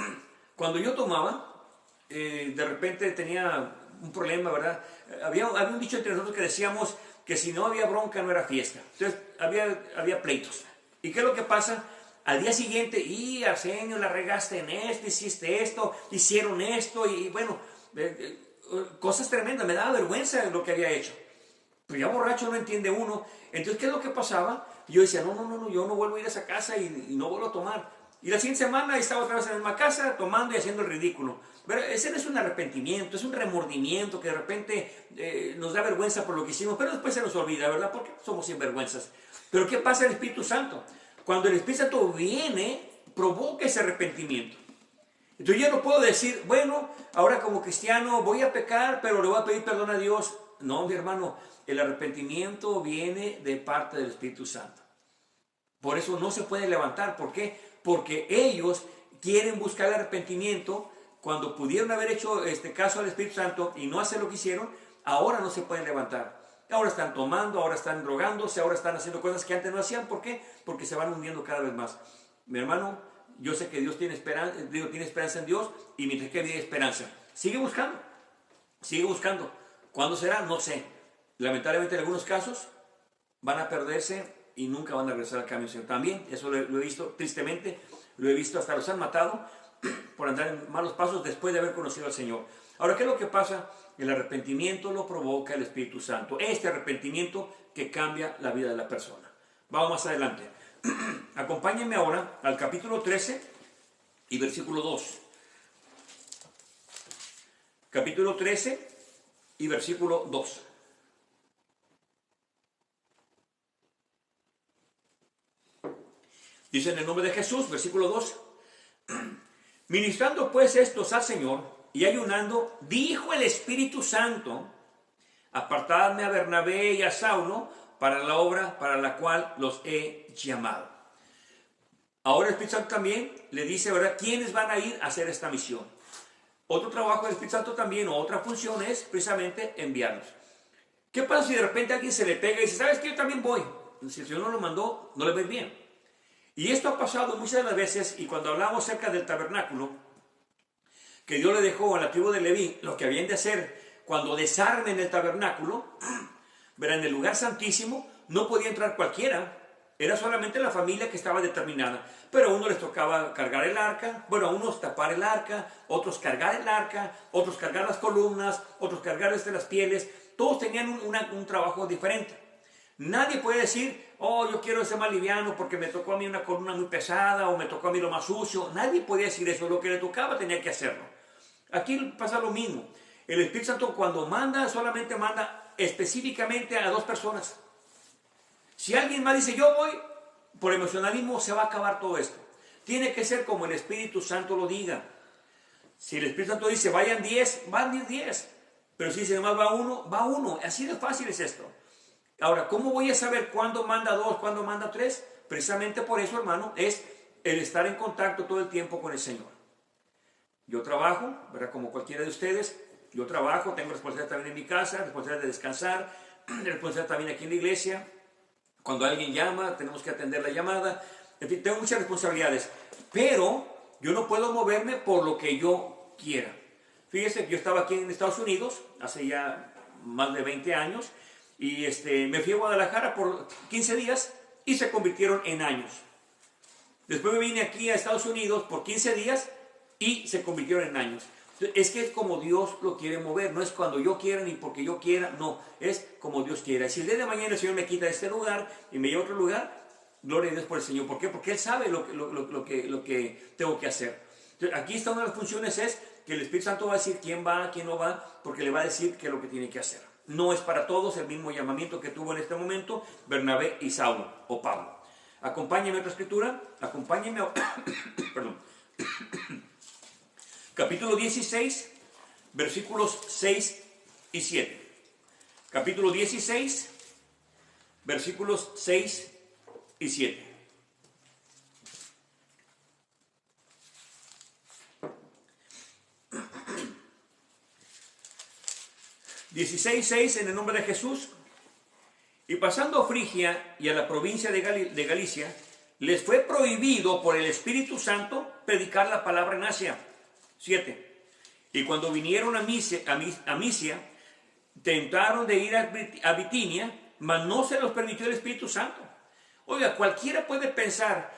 Cuando yo tomaba, de repente tenía un problema, ¿verdad? Había un dicho entre nosotros que decíamos que si no había bronca no era fiesta. Entonces había pleitos. ¿Y qué es lo que pasa? Al día siguiente, Arsenio, la regaste en esto, hiciste esto, hicieron esto, y bueno, cosas tremendas, me daba vergüenza lo que había hecho. Pero ya borracho no entiende uno. Entonces, ¿qué es lo que pasaba? Yo decía, no, yo no vuelvo a ir a esa casa y no vuelvo a tomar. Y la siguiente semana estaba otra vez en la misma casa tomando y haciendo el ridículo. Pero ese no es un arrepentimiento, es un remordimiento que de repente nos da vergüenza por lo que hicimos, pero después se nos olvida, ¿verdad? Porque somos sinvergüenzas. Pero ¿qué pasa el Espíritu Santo? Cuando el Espíritu Santo viene, provoca ese arrepentimiento. Entonces yo no puedo decir, bueno, ahora como cristiano voy a pecar, pero le voy a pedir perdón a Dios. No, mi hermano, el arrepentimiento viene de parte del Espíritu Santo. Por eso no se puede levantar. ¿Por qué? Porque ellos quieren buscar el arrepentimiento cuando pudieron haber hecho caso al Espíritu Santo y no hacer lo que hicieron. Ahora no se pueden levantar. Ahora están tomando, ahora están drogándose, ahora están haciendo cosas que antes no hacían. ¿Por qué? Porque se van hundiendo cada vez más. Mi hermano, yo sé que Dios tiene esperanza en Dios, y mientras que hay esperanza, sigue buscando. ¿Cuándo será? No sé. Lamentablemente en algunos casos van a perderse y nunca van a regresar al camino del Señor. También, eso lo he visto tristemente, lo he visto, hasta los han matado por andar en malos pasos después de haber conocido al Señor. Ahora, ¿qué es lo que pasa? El arrepentimiento lo provoca el Espíritu Santo. Este arrepentimiento que cambia la vida de la persona. Vamos más adelante. Acompáñenme ahora al capítulo 13 y versículo 2. Capítulo 13 y versículo 2. Dice en el nombre de Jesús, versículo 2. Ministrando pues estos al Señor y ayunando, dijo el Espíritu Santo: apartadme a Bernabé y a Saulo para la obra para la cual los he llamado. Ahora el Espíritu Santo también le dice, ¿verdad?, quiénes van a ir a hacer esta misión. Otro trabajo del Espíritu Santo también, o otra función, es precisamente enviarlos. ¿Qué pasa si de repente a alguien se le pega y dice, ¿sabes qué? Yo también voy. Si el Señor no lo mandó, no le va bien. Y esto ha pasado muchas de las veces, y cuando hablamos acerca del tabernáculo, que Dios le dejó a la tribu de Leví lo que habían de hacer cuando desarmen el tabernáculo, verán, en el lugar santísimo no podía entrar cualquiera. Era solamente la familia que estaba determinada. Pero a uno les tocaba cargar el arca, bueno, a unos tapar el arca, otros cargar el arca, otros cargar las columnas, otros cargar las pieles. Todos tenían un trabajo diferente. Nadie puede decir, oh, yo quiero ese más liviano porque me tocó a mí una columna muy pesada o me tocó a mí lo más sucio. Nadie podía decir eso. Lo que le tocaba tenía que hacerlo. Aquí pasa lo mismo. El Espíritu Santo cuando manda, solamente manda específicamente a 2 personas. Si alguien más dice, yo voy, por emocionalismo se va a acabar todo esto. Tiene que ser como el Espíritu Santo lo diga. Si el Espíritu Santo dice, vayan 10, van 10. Pero si dice, nomás va uno, va uno. Así de fácil es esto. Ahora, ¿cómo voy a saber cuándo manda 2, cuándo manda 3? Precisamente por eso, hermano, es el estar en contacto todo el tiempo con el Señor. Yo trabajo, ¿verdad? Como cualquiera de ustedes, yo trabajo, tengo responsabilidad también en mi casa, responsabilidad de descansar, responsabilidad también aquí en la iglesia. Cuando alguien llama, tenemos que atender la llamada. En fin, tengo muchas responsabilidades, pero yo no puedo moverme por lo que yo quiera. Fíjese que yo estaba aquí en Estados Unidos hace ya más de 20 años y me fui a Guadalajara por 15 días y se convirtieron en años. Después me vine aquí a Estados Unidos por 15 días y se convirtieron en años. Es que es como Dios lo quiere mover, no es cuando yo quiera ni porque yo quiera, no, es como Dios quiera. Si el día de mañana el Señor me quita de este lugar y me lleva a otro lugar, gloria a Dios por el Señor. ¿Por qué? Porque Él sabe lo que tengo que hacer. Entonces, aquí está una de las funciones, es que el Espíritu Santo va a decir quién va, quién no va, porque le va a decir qué es lo que tiene que hacer. No es para todos el mismo llamamiento que tuvo en este momento Bernabé y Saulo o Pablo. Acompáñenme a otra escritura, acompáñenme a... perdón. Capítulo 16, versículos 6 y 7. Capítulo 16, versículos 6 y 7. En el nombre de Jesús. Y pasando a Frigia y a la provincia de Galicia, les fue prohibido por el Espíritu Santo predicar la palabra en Asia. 7. Y cuando vinieron a Misia, tentaron de ir a Bitinia, mas no se los permitió el Espíritu Santo. Oiga, cualquiera puede pensar,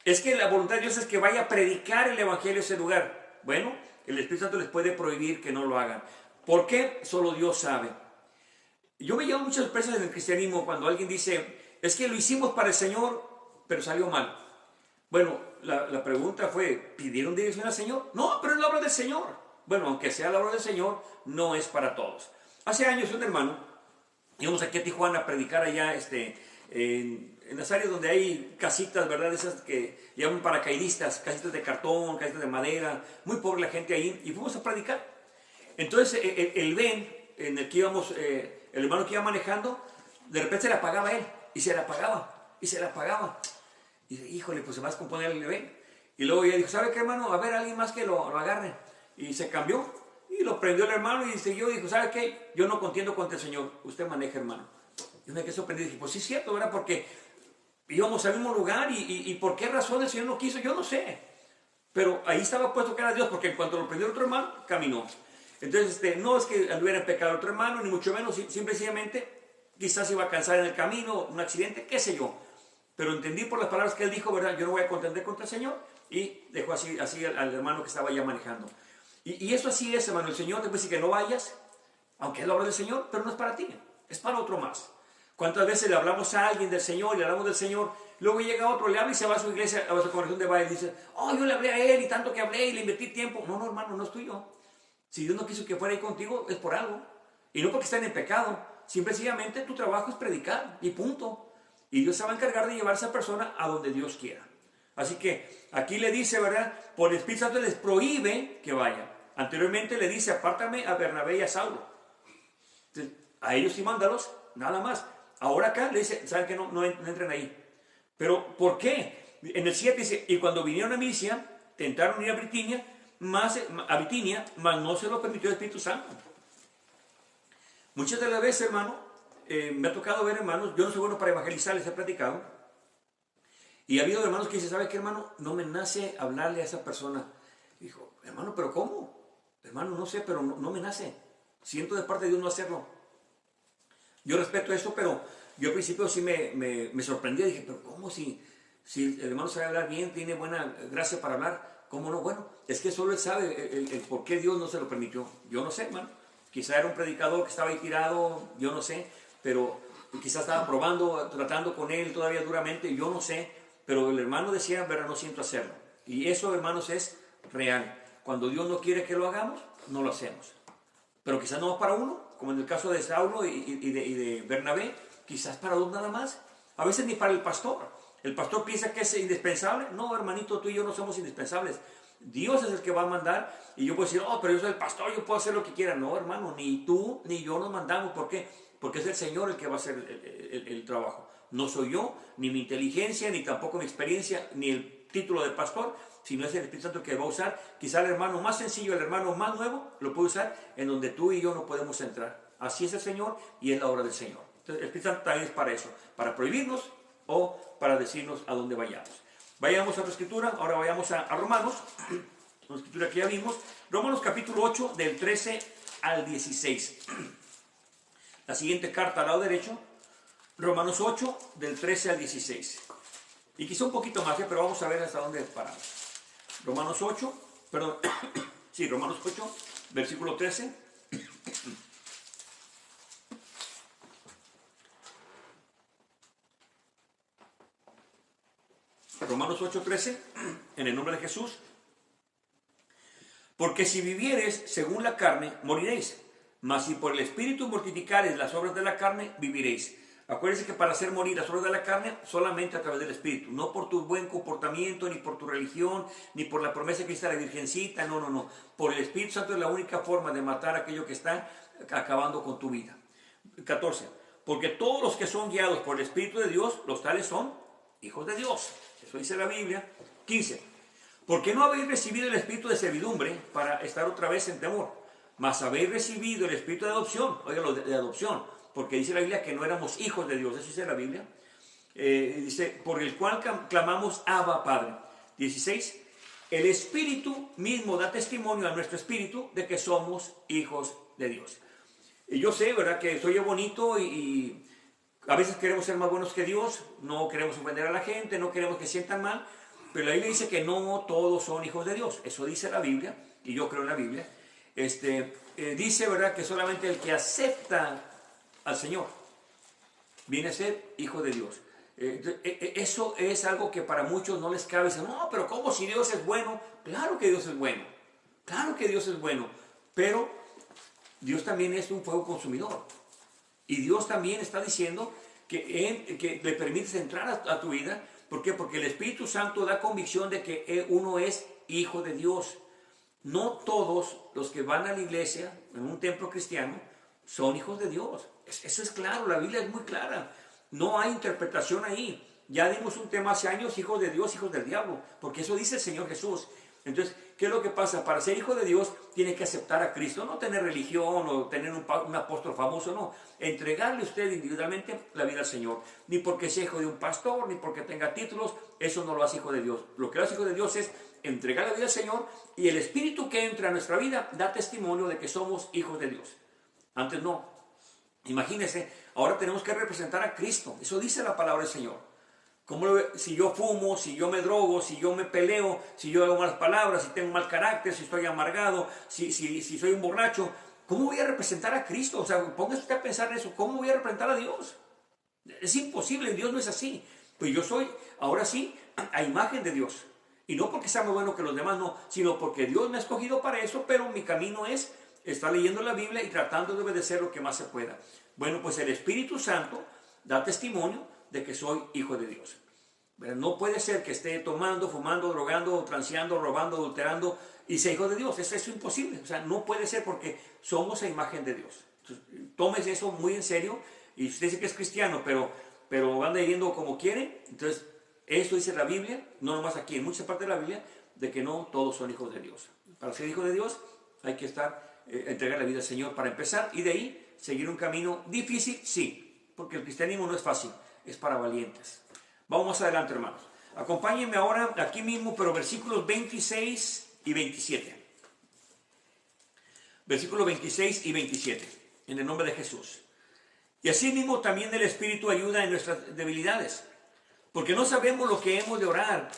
es que la voluntad de Dios es que vaya a predicar el Evangelio a ese lugar. Bueno, el Espíritu Santo les puede prohibir que no lo hagan. ¿Por qué? Solo Dios sabe. Yo me llevo muchas sorpresas en el cristianismo cuando alguien dice, es que lo hicimos para el Señor, pero salió mal. Bueno, la pregunta fue, ¿pidieron dirección al Señor? No, pero es la obra del Señor. Bueno, aunque sea la obra del Señor, no es para todos. Hace años un hermano, íbamos aquí a Tijuana a predicar allá en las áreas donde hay casitas, ¿verdad? Esas que llaman paracaidistas, casitas de cartón, casitas de madera, muy pobre la gente ahí, y fuimos a predicar. Entonces el ven en el que íbamos, el hermano que iba manejando, de repente se le apagaba él, y se le apagaba, y se le apagaba. Y dice, híjole, pues se va a descomponer el ven. Y luego ella dijo, ¿sabe qué, hermano? A ver, alguien más que lo agarre. Y se cambió, y lo prendió el hermano, y siguió, y dijo, ¿sabe qué? Yo no contiendo contra el Señor, usted maneja, hermano. Y me quedé sorprendido, y dije, pues sí es cierto, ¿verdad? Porque íbamos al mismo lugar, y por qué razón el Señor no quiso, yo no sé. Pero ahí estaba puesto que era Dios, porque en cuanto lo prendió el otro hermano, caminó. Entonces, no es que anduviera en pecado otro hermano, ni mucho menos, simplemente quizás iba a cansar en el camino, un accidente, qué sé yo. Pero entendí por las palabras que él dijo, ¿verdad? Yo no voy a contender contra el Señor, y dejó así al hermano que estaba ya manejando. Y eso así es, hermano. El Señor te dice que no vayas, aunque es la obra del Señor, pero no es para ti, es para otro más. ¿Cuántas veces le hablamos a alguien del Señor, le hablamos del Señor, luego llega otro, le habla y se va a su iglesia, a su congregación de baile y dice, oh, yo le hablé a él y tanto que hablé y le invertí tiempo? No, no, hermano, no es tuyo. Si Dios no quiso que fuera ahí contigo, es por algo. Y no porque estén en pecado. Simplemente tu trabajo es predicar y punto. Y Dios se va a encargar de llevar a esa persona a donde Dios quiera. Así que aquí le dice, ¿verdad? Por el Espíritu Santo les prohíbe que vayan. Anteriormente le dice, apártame a Bernabé y a Saulo. Entonces, a ellos sí mándalos, nada más. Ahora acá le dice, ¿saben que no entren ahí? Pero, ¿por qué? En el 7 dice, y cuando vinieron a Misia, tentaron ir a Bitinia, mas no se lo permitió el Espíritu Santo. Muchas de las veces, hermano, me ha tocado ver hermanos, yo no soy bueno para evangelizar, les he platicado, y ha habido hermanos que dicen, ¿sabe qué, hermano? No me nace hablarle a esa persona. Dijo, hermano, ¿pero cómo? Hermano, no sé, pero no me nace. Siento de parte de Dios no hacerlo. Yo respeto eso, pero yo al principio sí me sorprendí. Dije, pero ¿cómo si el hermano sabe hablar bien, tiene buena gracia para hablar? ¿Cómo no? Bueno, es que solo él sabe el por qué Dios no se lo permitió. Yo no sé, hermano. Quizá era un predicador que estaba ahí tirado, yo no sé, pero quizá estaba probando, tratando con él todavía duramente, yo no sé, pero el hermano decía, verdad, no siento hacerlo. Y eso, hermanos, es real. Cuando Dios no quiere que lo hagamos, no lo hacemos. Pero quizás no para uno, como en el caso de Saulo y de Bernabé, quizás para dos nada más. A veces ni para el pastor. El pastor piensa que es indispensable. No, hermanito, tú y yo no somos indispensables. Dios es el que va a mandar. Y yo puedo decir, oh, pero yo soy el pastor, yo puedo hacer lo que quiera. No, hermano, ni tú ni yo nos mandamos. ¿Por qué? Porque es el Señor el que va a hacer el trabajo. No soy yo, ni mi inteligencia, ni tampoco mi experiencia, ni el título de pastor, sino es el Espíritu Santo que va a usar. Quizá el hermano más sencillo, el hermano más nuevo, lo puede usar en donde tú y yo no podemos entrar. Así es el Señor y es la obra del Señor. Entonces el Espíritu Santo también es para eso, para prohibirnos o para decirnos a dónde vayamos. Vayamos a la escritura, ahora vayamos a Romanos, una escritura que ya vimos. Romanos capítulo 8, del 13 al 16. La siguiente carta al lado derecho, Romanos 8, del 13 al 16. Y quizá un poquito más, pero vamos a ver hasta dónde paramos. Romanos 8, perdón, sí, Romanos 8, versículo 13. Romanos 8, 13, en el nombre de Jesús. Porque si vivieres según la carne, moriréis. Mas si por el Espíritu mortificares las obras de la carne, viviréis. Acuérdense que para hacer morir las obras de la carne, solamente a través del Espíritu. No por tu buen comportamiento, ni por tu religión, ni por la promesa que hizo la Virgencita. No, no, no. Por el Espíritu Santo es la única forma de matar aquello que está acabando con tu vida. 14. Porque todos los que son guiados por el Espíritu de Dios, los tales son hijos de Dios. Eso dice la Biblia. 15. Porque no habéis recibido el espíritu de servidumbre para estar otra vez en temor, mas habéis recibido el espíritu de adopción, oiga, lo de adopción, porque dice la Biblia que no éramos hijos de Dios, eso dice la Biblia. Dice, por el cual clamamos Abba Padre. 16. El Espíritu mismo da testimonio a nuestro espíritu de que somos hijos de Dios. Y yo sé, ¿verdad?, que soy bonito y a veces queremos ser más buenos que Dios, no queremos ofender a la gente, no queremos que sientan mal. Pero la Biblia dice que no todos son hijos de Dios. Eso dice la Biblia, y yo creo en la Biblia. Dice, ¿verdad?, que solamente el que acepta al Señor viene a ser hijo de Dios. Eso es algo que para muchos no les cabe. Dicen, no, pero ¿cómo si Dios es bueno? Claro que Dios es bueno. Claro que Dios es bueno. Pero Dios también es un fuego consumidor. Y Dios también está diciendo que le permites entrar a tu vida. ¿Por qué? Porque el Espíritu Santo da convicción de que uno es hijo de Dios. No todos los que van a la iglesia, en un templo cristiano, son hijos de Dios. Eso es claro, la Biblia es muy clara. No hay interpretación ahí. Ya dimos un tema hace años, hijos de Dios, hijos del diablo, porque eso dice el Señor Jesús. Entonces, ¿qué es lo que pasa? Para ser hijo de Dios, tiene que aceptar a Cristo, no tener religión o tener un apóstol famoso, no. Entregarle usted individualmente la vida al Señor. Ni porque sea hijo de un pastor, ni porque tenga títulos, eso no lo hace hijo de Dios. Lo que lo hace hijo de Dios es entregar la vida al Señor, y el Espíritu que entra a nuestra vida da testimonio de que somos hijos de Dios. Antes no. Imagínense, ahora tenemos que representar a Cristo. Eso dice la palabra del Señor. Si yo fumo, si yo me drogo, si yo me peleo, si yo hago malas palabras, si tengo mal carácter, si estoy amargado, si soy un borracho, ¿cómo voy a representar a Cristo? O sea, póngase usted a pensar en eso. ¿Cómo voy a representar a Dios? Es imposible, Dios no es así. Pues yo soy, ahora sí, a imagen de Dios. Y no porque sea más bueno que los demás, no, sino porque Dios me ha escogido para eso, pero mi camino es estar leyendo la Biblia y tratando de obedecer lo que más se pueda. Bueno, pues el Espíritu Santo da testimonio de que soy hijo de Dios. No puede ser que esté tomando, fumando, drogando, transeando, robando, adulterando y sea hijo de Dios. Eso es imposible. O sea, no puede ser, porque somos a imagen de Dios. Entonces, tómese eso muy en serio. Y usted dice que es cristiano, pero anda viviendo como quiere. Entonces, esto dice la Biblia, no nomás aquí, en muchas partes de la Biblia, de que no todos son hijos de Dios. Para ser hijo de Dios hay que entregar la vida al Señor para empezar, y de ahí seguir un camino difícil, sí, porque el cristianismo no es fácil, es para valientes. Vamos más adelante, hermanos. Acompáñenme ahora aquí mismo, pero versículos 26 y 27. versículos 26 y 27, en el nombre de Jesús. Y asimismo también el Espíritu ayuda en nuestras debilidades, porque no sabemos lo que hemos de orar,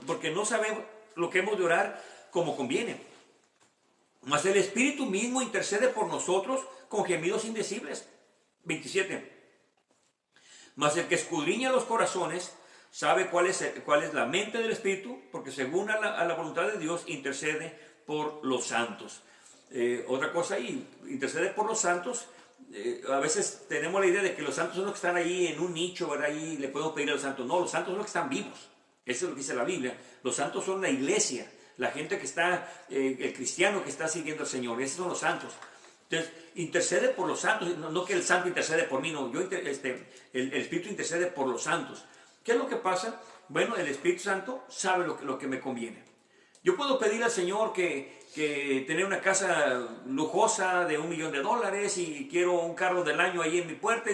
porque no sabemos lo que hemos de orar como conviene. Mas el Espíritu mismo intercede por nosotros con gemidos indecibles. 27. Mas el que escudriña los corazones sabe cuál es la mente del Espíritu, porque según a la voluntad de Dios intercede por los santos. Otra cosa ahí, intercede por los santos. A veces tenemos la idea de que los santos son los que están ahí en un nicho, ¿verdad? Ahí le podemos pedir a los santos. No, los santos son los que están vivos. Eso es lo que dice la Biblia. Los santos son la iglesia, la gente que está, el cristiano que está siguiendo al Señor. Esos son los santos. Entonces, intercede por los santos. No que el santo intercede por mí, no. El Espíritu intercede por los santos. ¿Qué es lo que pasa? Bueno, el Espíritu Santo sabe lo que me conviene. Yo puedo pedir al Señor que tener una casa lujosa de $1,000,000 y quiero un carro del año ahí en mi puerta,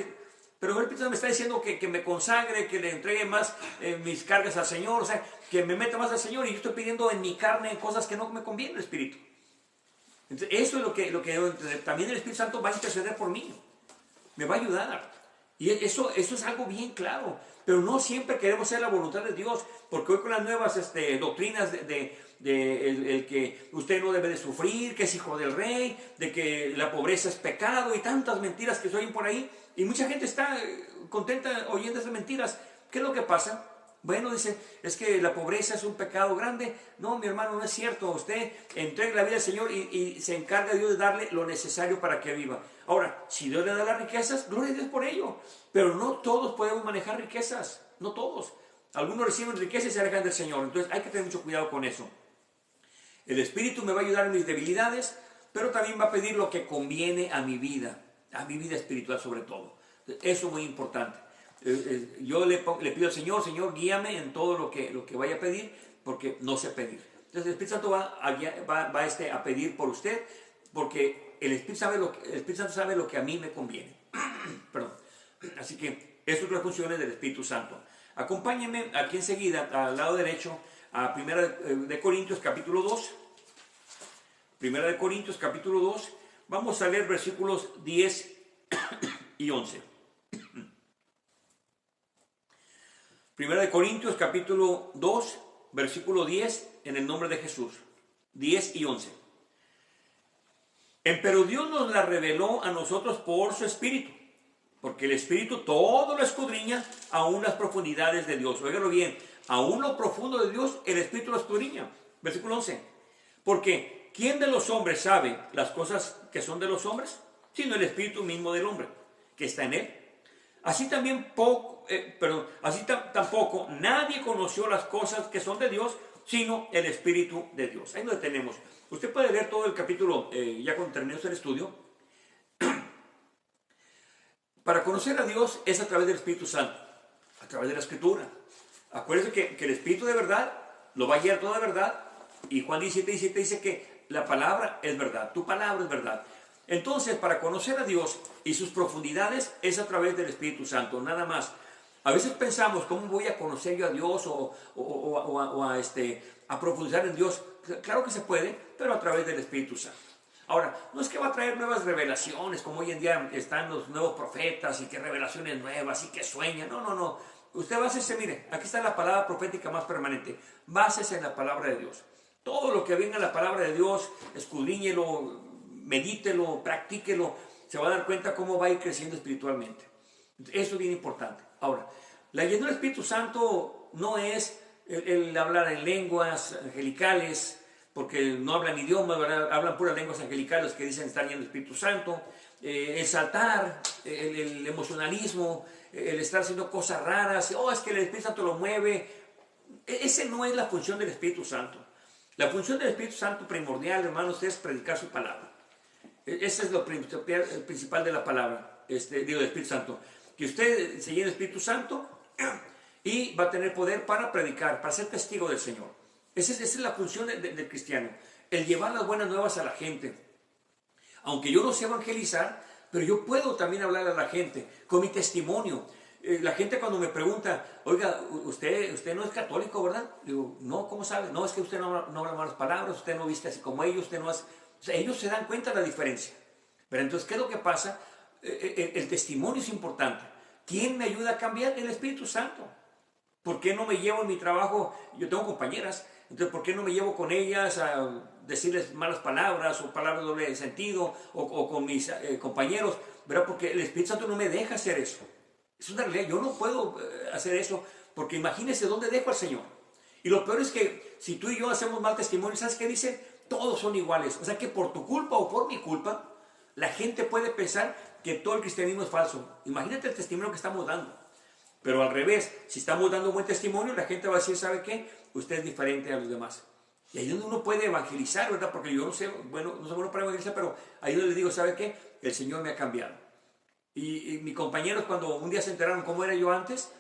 pero el Espíritu Santo me está diciendo que me consagre, que le entregue más mis cargas al Señor, o sea, que me meta más al Señor, y yo estoy pidiendo en mi carne cosas que no me conviene el Espíritu. Entonces, eso es lo que debo entender. También el Espíritu Santo va a interceder por mí, me va a ayudar, y eso es algo bien claro. Pero no siempre queremos hacer la voluntad de Dios, porque hoy con las nuevas doctrinas de el que usted no debe de sufrir, que es hijo del rey, de que la pobreza es pecado y tantas mentiras que se oyen por ahí, y mucha gente está contenta oyendo esas mentiras. ¿Qué es lo que pasa? Bueno, dice, es que la pobreza es un pecado grande. No, mi hermano, no es cierto. Usted entrega la vida al Señor y se encarga Dios de darle lo necesario para que viva. Ahora, si Dios le da las riquezas, gloria a Dios por ello. Pero no todos podemos manejar riquezas, no todos. Algunos reciben riquezas y se alejan del Señor. Entonces hay que tener mucho cuidado con eso. El Espíritu me va a ayudar en mis debilidades, pero también va a pedir lo que conviene a mi vida espiritual sobre todo. Eso es muy importante. Yo le pido al Señor, Señor, guíame en todo lo que vaya a pedir, porque no sé pedir. Entonces el Espíritu Santo va a pedir por usted, porque el Espíritu Santo sabe lo que a mí me conviene. Perdón. Así que estas son las funciones del Espíritu Santo. Acompáñenme aquí enseguida, al lado derecho, a 1 de Corintios capítulo 2. 1 de Corintios capítulo 2. Vamos a leer versículos 10 y 11. 1 de Corintios capítulo 2, versículo 10, en el nombre de Jesús. 10 y 11. Pero Dios nos la reveló a nosotros por su Espíritu, porque el Espíritu todo lo escudriña, aún las profundidades de Dios. Óigalo bien, aún lo profundo de Dios, el Espíritu lo escudriña. Versículo 11. Porque ¿quién de los hombres sabe las cosas que son de los hombres? Sino el Espíritu mismo del hombre, que está en él. Así tampoco nadie conoció las cosas que son de Dios, sino el Espíritu de Dios. Ahí lo tenemos. Usted puede leer todo el capítulo, ya cuando terminemos el estudio. Para conocer a Dios es a través del Espíritu Santo, a través de la Escritura. Acuérdense que el Espíritu de verdad lo va a guiar toda verdad. Y Juan 17:17 dice que la palabra es verdad, tu palabra es verdad. Entonces, para conocer a Dios y sus profundidades es a través del Espíritu Santo, nada más. A veces pensamos, ¿cómo voy a conocer yo a Dios a profundizar en Dios? Claro que se puede, pero a través del Espíritu Santo. Ahora, no es que va a traer nuevas revelaciones, como hoy en día están los nuevos profetas y que revelaciones nuevas y que sueñan. No. Usted básese, mire, aquí está la palabra profética más permanente. Básese en la palabra de Dios. Todo lo que venga en la palabra de Dios, escudriñelo, medítelo, practíquelo, se va a dar cuenta cómo va a ir creciendo espiritualmente. Eso es bien importante. Ahora, la llenura del Espíritu Santo no es el hablar en lenguas angelicales, porque no hablan idiomas, ¿verdad? Hablan puras lenguas angelicales que dicen estar llenos del Espíritu Santo. El saltar, el emocionalismo, el estar haciendo cosas raras, es que el Espíritu Santo lo mueve. Ese no es la función del Espíritu Santo. La función del Espíritu Santo primordial, hermanos, es predicar su palabra. Ese es lo principal de la palabra, del Espíritu Santo. Que usted se llene del Espíritu Santo y va a tener poder para predicar, para ser testigo del Señor. Esa es la función del cristiano, el llevar las buenas nuevas a la gente. Aunque yo no sé evangelizar, pero yo puedo también hablar a la gente con mi testimonio. La gente cuando me pregunta, oiga, usted no es católico, ¿verdad? Digo, no, ¿cómo sabe? No, es que usted no habla malas palabras, usted no viste así como ellos, usted no hace... O sea, ellos se dan cuenta de la diferencia. Pero entonces, ¿qué es lo que pasa? El testimonio es importante. ¿Quién me ayuda a cambiar? El Espíritu Santo. ¿Por qué no me llevo en mi trabajo? Yo tengo compañeras, entonces ¿por qué no me llevo con ellas a decirles malas palabras o palabras de doble sentido o con mis compañeros? ¿Verdad? Porque el Espíritu Santo no me deja hacer eso. Es una realidad, yo no puedo hacer eso porque imagínense dónde dejo al Señor. Y lo peor es que si tú y yo hacemos mal testimonio, ¿sabes qué dice? Todos son iguales. O sea que por tu culpa o por mi culpa, la gente puede pensar que todo el cristianismo es falso. Imagínate el testimonio que estamos dando. Pero al revés, si estamos dando buen testimonio, la gente va a decir, ¿sabe qué? Usted es diferente a los demás. Y ahí es donde uno puede evangelizar, ¿verdad? Porque yo no sé, bueno, no soy bueno para evangelizar, pero ahí donde les digo, ¿sabe qué? El Señor me ha cambiado. Y mis compañeros cuando un día se enteraron cómo era yo antes,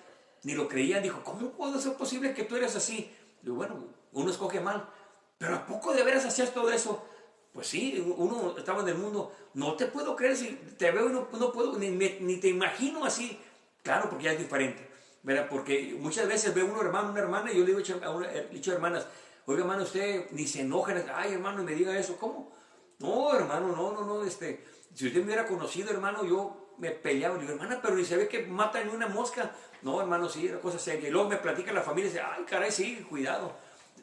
ni lo creían, dijo, ¿cómo puede ser posible que tú eres así? Digo, bueno, uno escoge mal, pero ¿a poco de veras hacías todo eso? Pues sí, uno estaba en el mundo, no te puedo creer si te veo y no puedo, ni te imagino así. Claro, porque ya es diferente, ¿verdad? Porque muchas veces ve uno hermano, una hermana, y yo le digo he dicho a hermanas, oiga hermano, usted ni se enoja, ay hermano, y me diga eso, ¿cómo? No, hermano, no, si usted me hubiera conocido, hermano, yo me peleaba, le digo, hermana, pero ni se ve que mata ni una mosca. No, hermano, sí, era cosa seria. Y luego me platica la familia y dice, ay, caray, sí, cuidado.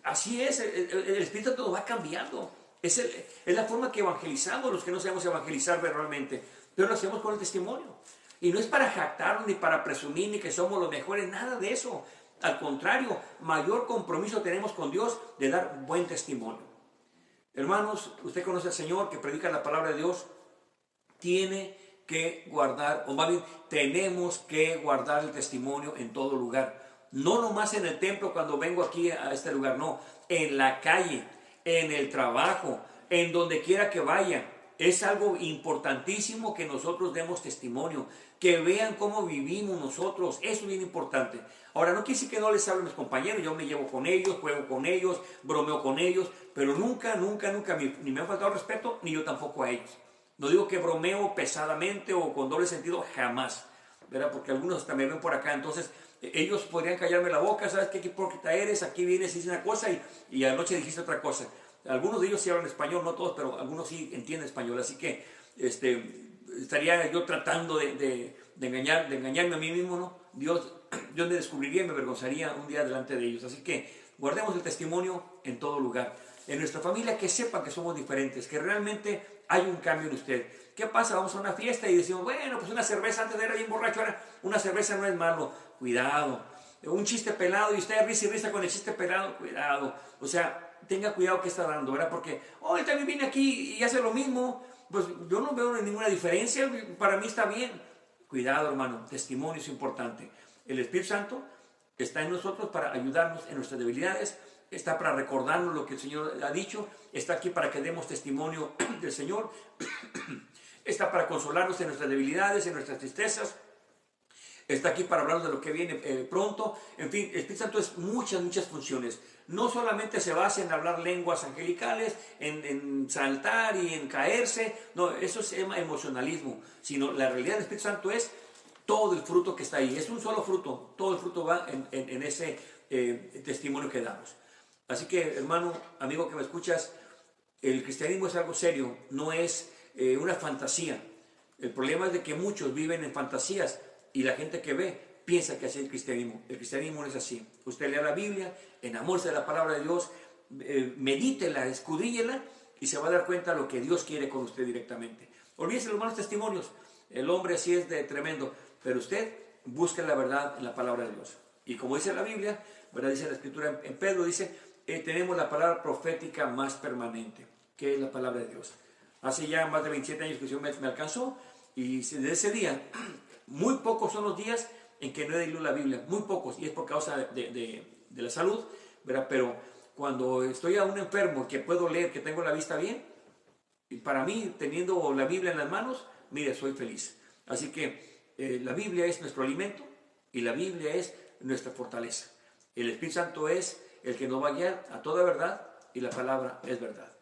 Así es, el Espíritu todo va cambiando. Es la forma que evangelizamos los que no sabemos evangelizar verbalmente, pero lo hacemos con el testimonio. Y no es para jactarnos, ni para presumir, ni que somos los mejores, nada de eso. Al contrario, mayor compromiso tenemos con Dios de dar buen testimonio. Hermanos, usted conoce al Señor que predica la palabra de Dios, tiene que guardar, o más bien, tenemos que guardar el testimonio en todo lugar. No nomás en el templo cuando vengo aquí a este lugar, no. En la calle, en el trabajo, en donde quiera que vaya. Es algo importantísimo que nosotros demos testimonio, que vean cómo vivimos nosotros. Eso es bien importante. Ahora, no quiere decir que no les hable a mis compañeros, yo me llevo con ellos, juego con ellos, bromeo con ellos, pero nunca, ni me han faltado respeto, ni yo tampoco a ellos. No digo que bromeo pesadamente o con doble sentido, jamás, ¿verdad? Porque algunos hasta me ven por acá, entonces ellos podrían callarme la boca, ¿sabes qué hipócrita eres? Aquí vienes y dices una cosa y anoche dijiste otra cosa. Algunos de ellos sí hablan español, no todos, pero algunos sí entienden español, así que estaría yo tratando de engañarme a mí mismo, ¿no? Dios me descubriría y me avergonzaría un día delante de ellos. Así que guardemos el testimonio en todo lugar. En nuestra familia, que sepan que somos diferentes, que realmente hay un cambio en usted. ¿Qué pasa? Vamos a una fiesta y decimos, bueno, pues una cerveza, antes era bien borracho, ahora una cerveza no es malo. Cuidado. Un chiste pelado y usted risa y risa con el chiste pelado, cuidado. O sea, tenga cuidado que está dando, ¿verdad? Porque, él también viene aquí y hace lo mismo. Pues yo no veo ninguna diferencia, para mí está bien. Cuidado, hermano, testimonio es importante. El Espíritu Santo está en nosotros para ayudarnos en nuestras debilidades, está para recordarnos lo que el Señor ha dicho, está aquí para que demos testimonio del Señor, está para consolarnos en nuestras debilidades, en nuestras tristezas, está aquí para hablarnos de lo que viene pronto. En fin, el Espíritu Santo es muchas funciones. No solamente se basa en hablar lenguas angelicales, en saltar y en caerse, no, eso es emocionalismo, sino la realidad del Espíritu Santo es todo el fruto que está ahí. Es un solo fruto, todo el fruto va en ese testimonio que damos. Así que, hermano, amigo que me escuchas, el cristianismo es algo serio, no es una fantasía. El problema es de que muchos viven en fantasías y la gente que ve piensa que así es el cristianismo. El cristianismo no es así. Usted lea la Biblia, enamórese de la palabra de Dios, medítela, escudríñela y se va a dar cuenta de lo que Dios quiere con usted directamente. Olvídese de los malos testimonios. El hombre así es de tremendo, pero usted busque la verdad en la palabra de Dios. Y como dice la Biblia, ¿verdad? Dice la Escritura en Pedro, dice, tenemos la palabra profética más permanente, que es la palabra de Dios. Hace ya más de 27 años que Dios me alcanzó y desde ese día, muy pocos son los días en que no he leído la Biblia, muy pocos, y es por causa de la salud, ¿verdad? Pero cuando estoy aún enfermo, que puedo leer, que tengo la vista bien, y para mí, teniendo la Biblia en las manos, mire, soy feliz. Así que la Biblia es nuestro alimento y la Biblia es nuestra fortaleza. El Espíritu Santo es el que nos va a guiar a toda verdad y la palabra es verdad.